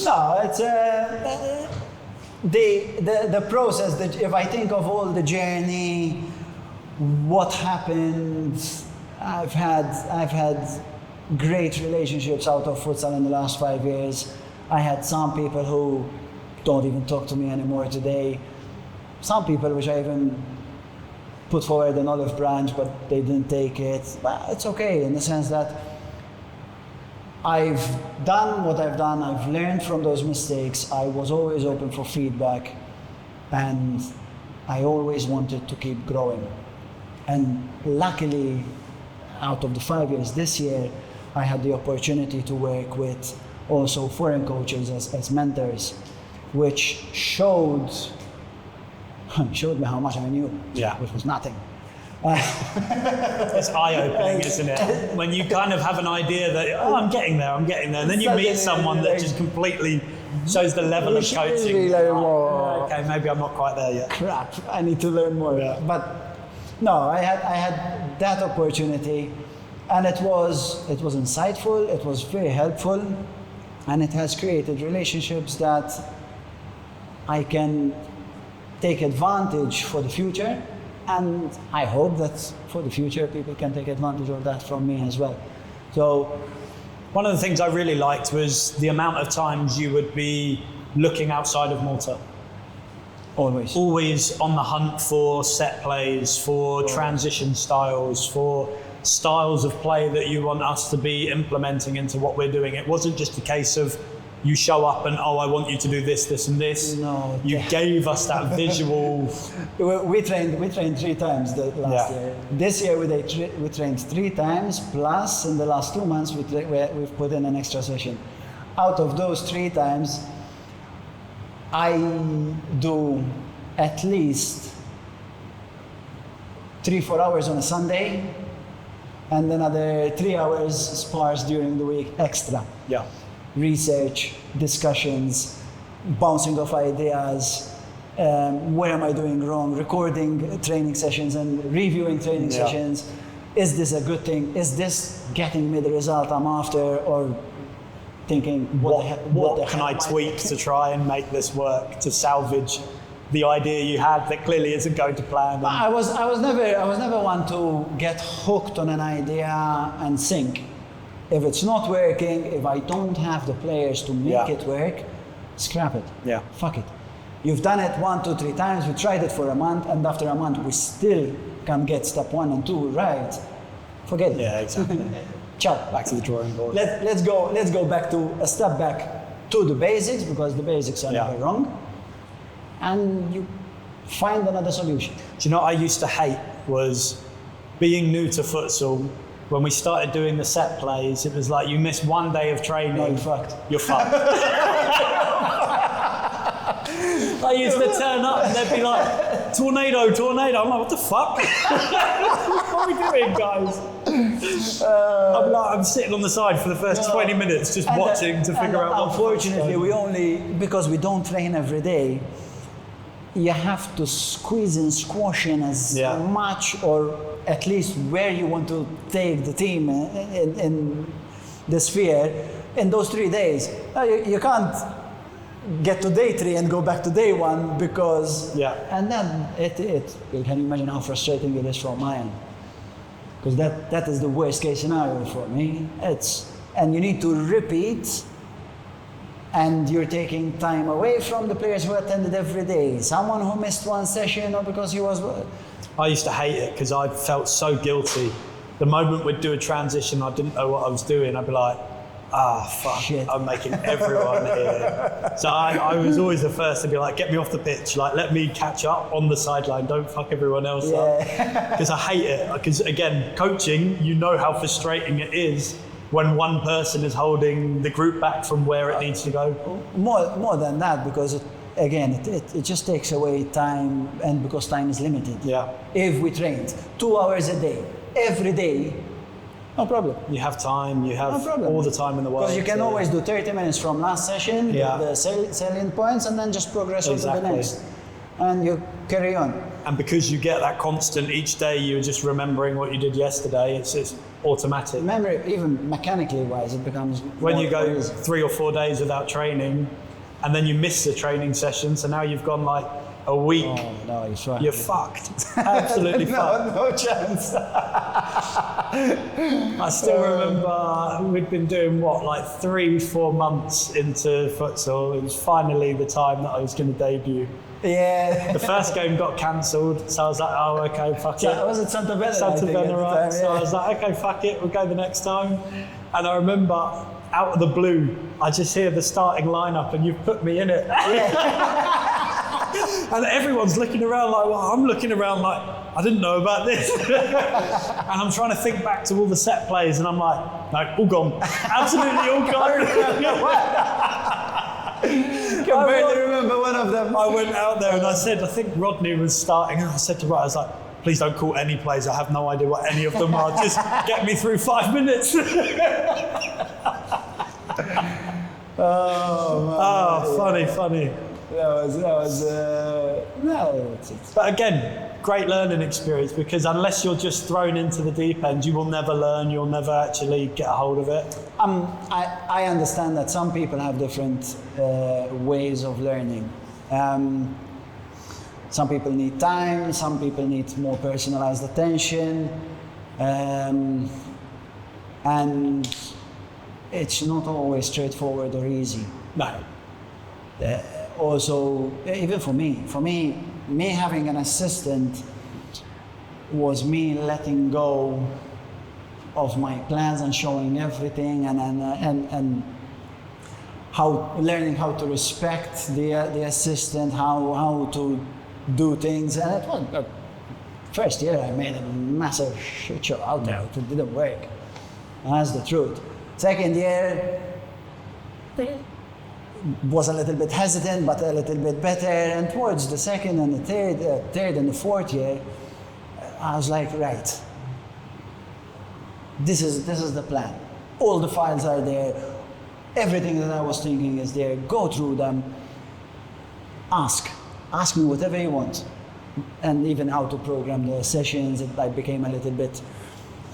No, it's the process. That if I think of all the journey, what happened, I've had great relationships out of futsal in the last 5 years. I had some people who don't even talk to me anymore today. Some people which I even put forward an olive branch, but they didn't take it. But it's okay in the sense that I've done what I've done. I've learned from those mistakes. I was always open for feedback, and I always wanted to keep growing. And luckily, out of the 5 years, this year, I had the opportunity to work with also foreign coaches as mentors, which showed me how much I knew, which was nothing. It's eye-opening, isn't it? When you kind of have an idea that, I'm getting there, and then you meet someone that just completely shows the level of coaching. Like, okay, maybe I'm not quite there yet. Crap, I need to learn more. Yeah. But no, I had that opportunity, and it was insightful, it was very helpful, and it has created relationships that I can take advantage for the future, and I hope that for the future people can take advantage of that from me as well. So one of the things I really liked was the amount of times you would be looking outside of Malta. Always on the hunt for set plays, for transition styles, for styles of play that you want us to be implementing into what we're doing. It wasn't just a case of you show up and, I want you to do this, this and this. No. You gave us that visual. We trained 3 times the last year. This year we trained 3 times, plus in the last 2 months we've put in an extra session. Out of those 3 times, I do at least 3-4 hours on a Sunday, and another 3 hours spars during the week extra. Yeah. Research, discussions, bouncing off ideas, where am I doing wrong, recording training sessions and reviewing training sessions. Is this a good thing? Is this getting me the result I'm after? Or thinking, what can I tweak to try and make this work, to salvage the idea you had that clearly isn't going to plan? I was never one to get hooked on an idea and sink. If it's not working, if I don't have the players to make it work, scrap it. Yeah. Fuck it. You've done it 1, 2, 3 times, we tried it for a month, and after a month we still can't get step 1 and 2 right. Forget it. Yeah, exactly. Ciao. Back to the drawing board. Let's go back to a step back to the basics, because the basics are never wrong. And you find another solution. Do you know what I used to hate was being new to futsal, when we started doing the set plays, it was like you miss one day of training. No, you're fucked. You're fucked. I used to turn up and they'd be like, tornado. I'm like, what the fuck? What are we doing, guys? I'm sitting on the side for the first 20 minutes just watching to figure out what. Unfortunately, because we don't train every day, you have to squeeze and squash in as much, or at least where you want to take the team in the sphere in those 3 days. You can't get to day 3 and go back to day 1 because and then you can imagine how frustrating it is from my end, because that is the worst case scenario for me. And you need to repeat, and you're taking time away from the players who attended every day. Someone who missed one session, or because he was. I used to hate it because I felt so guilty. The moment we'd do a transition, I didn't know what I was doing. I'd be like, fuck, shit. I'm making everyone here. So I was always the first to be like, get me off the pitch. Like, let me catch up on the sideline. Don't fuck everyone else up. Because I hate it. Because again, coaching, you know how frustrating it is when one person is holding the group back from where it needs to go. More than that, because it just takes away time, and because time is limited. Yeah. If we trained 2 hours a day, every day, no problem. You have time, you have all the time in the world. Because you can always do 30 minutes from last session, the salient points, and then just progress on to the next. And you carry on. And because you get that constant each day, you're just remembering what you did yesterday, it's automatic. Memory, even mechanically wise, it becomes when you go easy. 3 or 4 days without training, and then you miss the training session, so now you've gone like a week. Oh, no, you're right. You're fucked. Absolutely fucked. No chance. I still remember we'd been doing like 3-4 months into futsal. It was finally the time that I was going to debut. Yeah. The first game got cancelled, so I was like, oh, okay, fuck it. Was it Santa Bella? Santa Bella, right? So I was like, okay, fuck it, we'll go the next time. And I remember, out of the blue, I just hear the starting lineup and you've put me in it. Yeah. And everyone's looking around like, well, I'm looking around like, I didn't know about this. And I'm trying to think back to all the set plays and I'm like, no, all gone. Absolutely all gone. I barely remember one of them. I went out there and I said, I think Rodney was starting, and I said to Ryan, I was like, please don't call any plays, I have no idea what any of them are, just get me through 5 minutes. Funny. But again, great learning experience, because unless you're just thrown into the deep end, you will never learn, you'll never actually get a hold of it. I understand that some people have different ways of learning. Some people need time, some people need more personalized attention, and it's not always straightforward or easy. No. Also, even for me having an assistant was me letting go of my plans and showing everything, and learning how to respect the assistant, how to do things. And it was first year I made a massive shit show out there. It didn't work. That's the truth. Second year was a little bit hesitant, but a little bit better. And towards the second and the third and the fourth year, I was like, right, this is the plan. All the files are there. Everything that I was thinking is there. Go through them. Ask me whatever you want. And even how to program the sessions, I became a little bit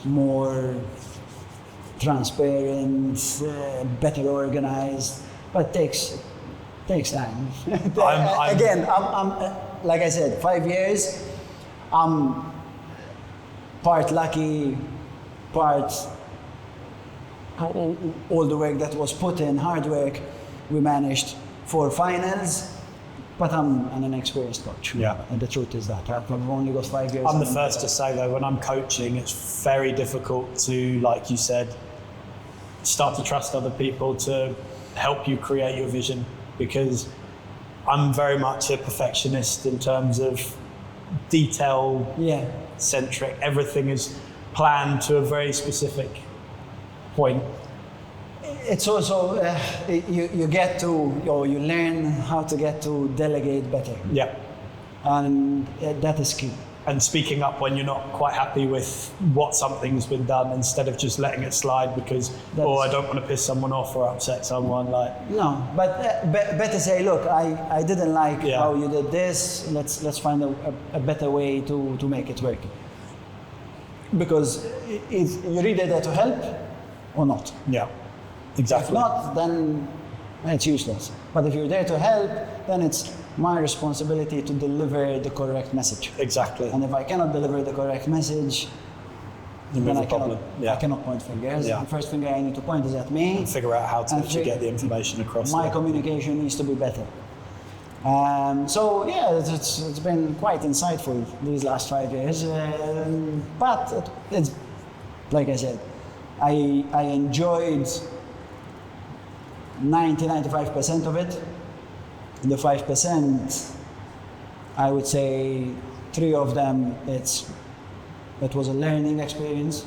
more transparent, better organized. But it takes time. Again, I'm like I said, 5 years. I'm part lucky, part all the work that was put in, hard work. We managed 4 finals, but I'm an inexperienced coach. Yeah. And the truth is that I've only got 5 years. I'm the first to say though, when I'm coaching, it's very difficult to, like you said, start to trust other people to help you create your vision, because I'm very much a perfectionist in terms of detail centric. Everything is plan to a very specific point. It's also you get to, or you learn how to get to delegate better, Yeah. and that is key. And speaking up when you're not quite happy with what something's been done, instead of just letting it slide because, I don't want to piss someone off or upset someone. No, but better say, look, I didn't like how you did this. Let's find a better way to make it work. Because you're either there to help or not. Yeah, exactly. If not, then it's useless. But if you're there to help, then it's my responsibility to deliver the correct message. Exactly. And if I cannot deliver the correct message, then I cannot point fingers. Yeah. The first finger I need to point is at me. And figure out how to actually get the information across. My communication needs to be better. So yeah, it's been quite insightful these last 5 years. But it's like I said, I enjoyed 95% of it. The 5%, I would say 3 of them, it was a learning experience.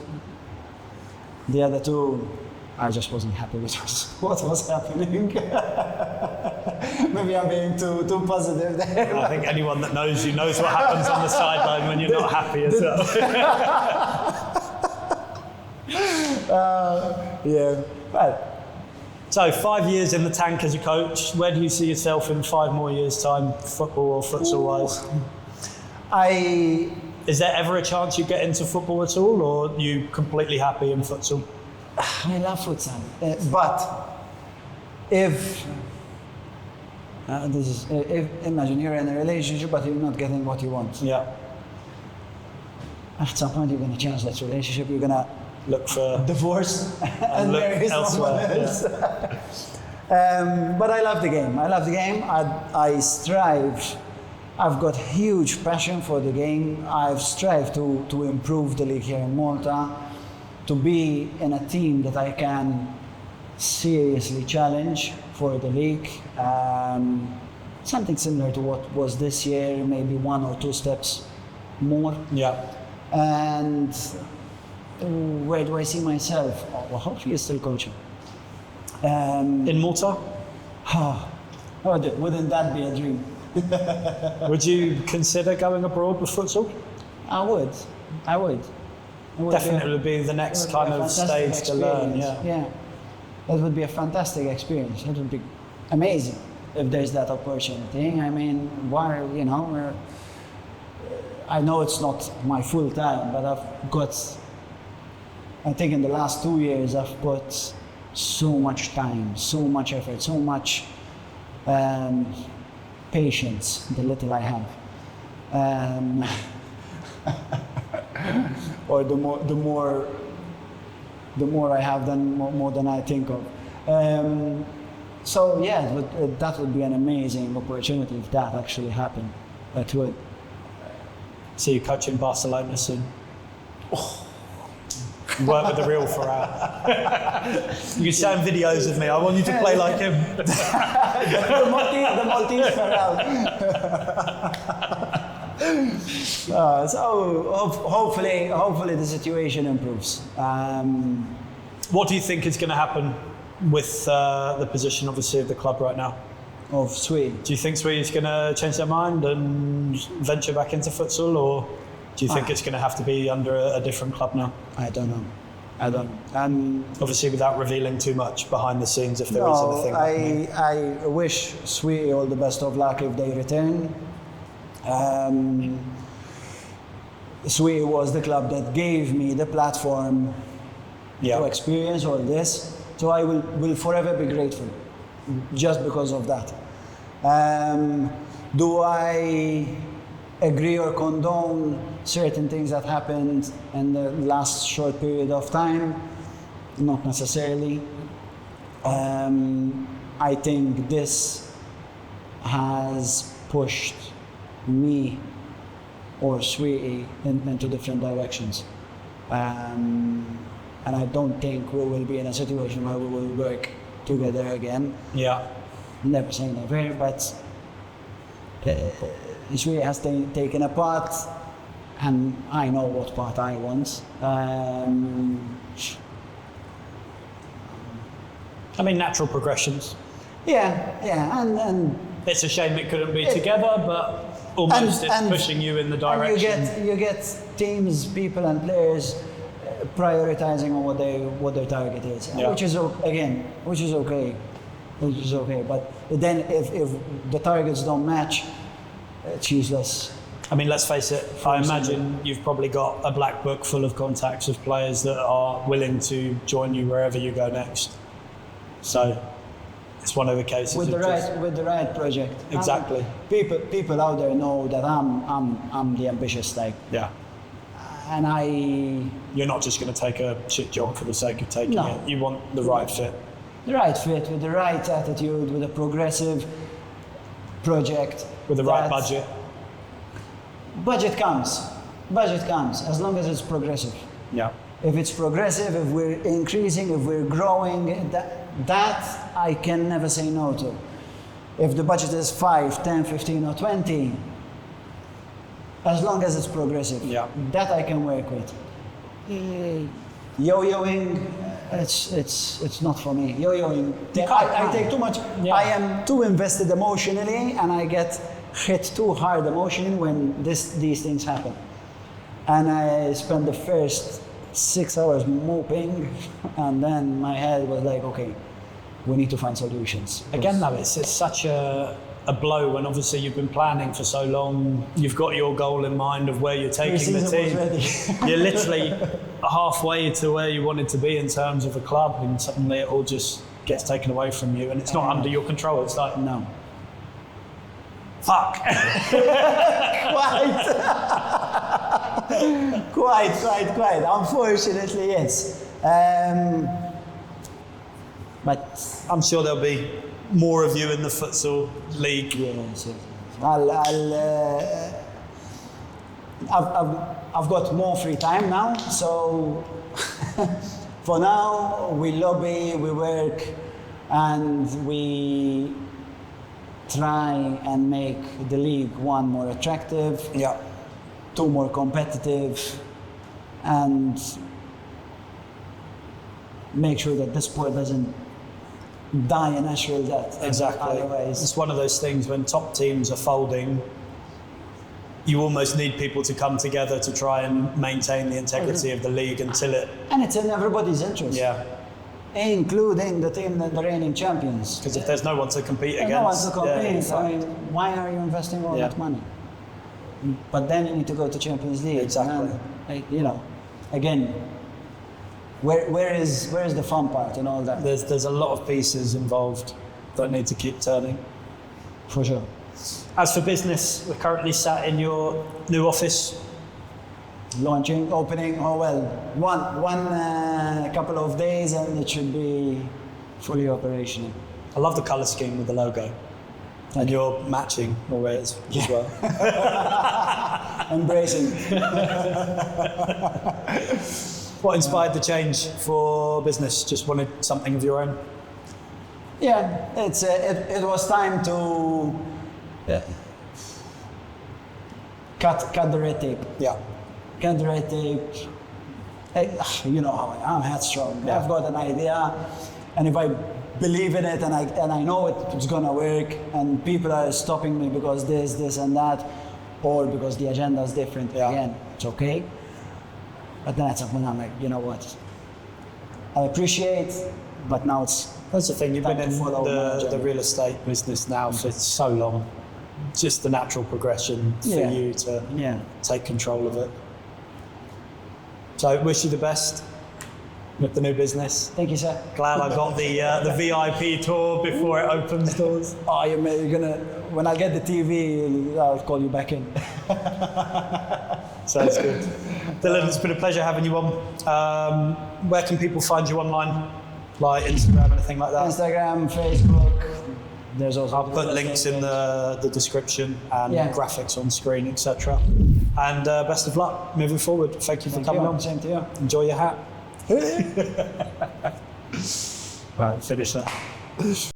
The other 2, I just wasn't happy with what was happening. Maybe I'm being too positive there. I think anyone that knows you knows what happens on the sideline when you're not happy as well. Yeah, but. So 5 years in the tank as a coach. Where do you see yourself in 5 more years' time, football or futsal-wise? Is there ever a chance you get into football at all, or are you completely happy in futsal? I love futsal, but if imagine you're in a relationship but you're not getting what you want. Yeah. At some point you're going to change that relationship. You're going to look for divorce and look marry someone else. Yeah. But I love the game. I strive. I've got huge passion for the game. I've strived to improve the league here in Malta, to be in a team that I can seriously challenge for the league. Something similar to what was this year, maybe 1 or 2 steps more. Yeah. And where do I see myself? Well, hopefully still coaching. In Malta? Wouldn't that be a dream? Would you consider going abroad with futsal? I would. Definitely would be the next kind of stage to learn. Yeah. That would be a fantastic experience. It would be amazing if there's that opportunity. I mean, I know it's not my full time, but I think in the last 2 years I've put so much time, so much effort, so much patience, the little I have. Or the more I have, then more than I think of. So yeah, that would be an amazing opportunity if that actually happened. That would. See you coaching Barcelona soon. Work with the real Farrell. You can send videos of me. I want you to play like him. the Maltese Farrell. Hopefully the situation improves. What do you think is going to happen with the position, obviously, of the club right now? Of Swieqi. Do you think Swieqi is going to change their mind and venture back into futsal, or do you think it's going to have to be under a different club now? I don't know. Obviously, without revealing too much behind the scenes, if there is anything. I wish Swieqi all the best of luck if they return. Swieqi was the club that gave me the platform to experience all this, so I will forever be grateful, just because of that. Do I agree or condone certain things that happened in the last short period of time? Not necessarily. I think this has pushed me or Swieqi into different directions. And I don't think we will be in a situation where we will work together again. Yeah. Never say never, but Swieqi has taken a path and I know what part I want. Natural progressions. And it's a shame it couldn't be together, but almost it's pushing you in the direction. You get teams, people, and players prioritizing on what their target is, which is okay. But then if the targets don't match, it's useless. Let's face it, I imagine you've probably got a black book full of contacts of players that are willing to join you wherever you go next. So it's one of the cases with the right project. Exactly. People out there know that I'm the ambitious type. Yeah. And you're not just going to take a shit job for the sake of taking it. You want the right fit. The right fit, with the right attitude, with a progressive project. With the right budget. Budget comes as long as it's progressive. Yeah. If it's progressive, if we're increasing, if we're growing, that I can never say no to. If the budget is 5, 10, 15 or 20, as long as it's progressive, that I can work with. Yo-yoing, it's not for me. Yo-yoing, I take too much. Yeah. I am too invested emotionally, and I get hit too hard emotionally when these things happen. And I spend the first 6 hours moping, and then my head was like, okay, we need to find solutions. Again, though, it's such a blow when obviously you've been planning for so long, you've got your goal in mind of where you're taking the team. You're literally halfway to where you wanted to be in terms of a club, and suddenly it all just gets taken away from you, and it's not under your control. It's like, no. Fuck. Quite. Unfortunately, yes. But I'm sure there'll be more of you in the futsal league. Yes. I've got more free time now, so for now we lobby, we work, and we try and make the league, 1, more attractive, 2, more competitive, and make sure that the sport doesn't die a natural death. Exactly. Otherwise, it's one of those things when top teams are folding, you almost need people to come together to try and maintain the integrity of the league until it... And it's in everybody's interest. Yeah. Including the team, the reigning champions. Because if there's no one to compete against... No one to compete. Why are you investing all that money? But then you need to go to Champions League. Exactly. Again, where is the fun part and all that? There's a lot of pieces involved that need to keep turning. For sure. As for business, we're currently sat in your new office. Opening, one couple of days and it should be fully operational. I love the colour scheme with the logo. And you're matching always as well. Embracing. What inspired the change for business? Just wanted something of your own? Yeah, it was time to cut the red tape. Yeah. Cut the red tape. Hey, you know how I'm headstrong. Yeah. I've got an idea, and if I believe in it and I know it's gonna work, and people are stopping me because this and that, or because the agenda is different, again, it's okay. But then at some point I'm like, you know what? I appreciate, but now it's... That's the thing, you've been in the real estate business now for so long. Just the natural progression for you to take control of it. So wish you the best with the new business. Thank you, sir. Glad I got the VIP tour before it opens doors. Oh, you're gonna... When I get the TV, I'll call you back in. Sounds good. Dylan, it's been a pleasure having you on. Where can people find you online? Like Instagram, anything like that? Instagram, Facebook. There's also... I'll put links in the description and graphics on screen, etc. And best of luck moving forward. Thank you for coming on. Same to you. Enjoy your hat. Right, finish that.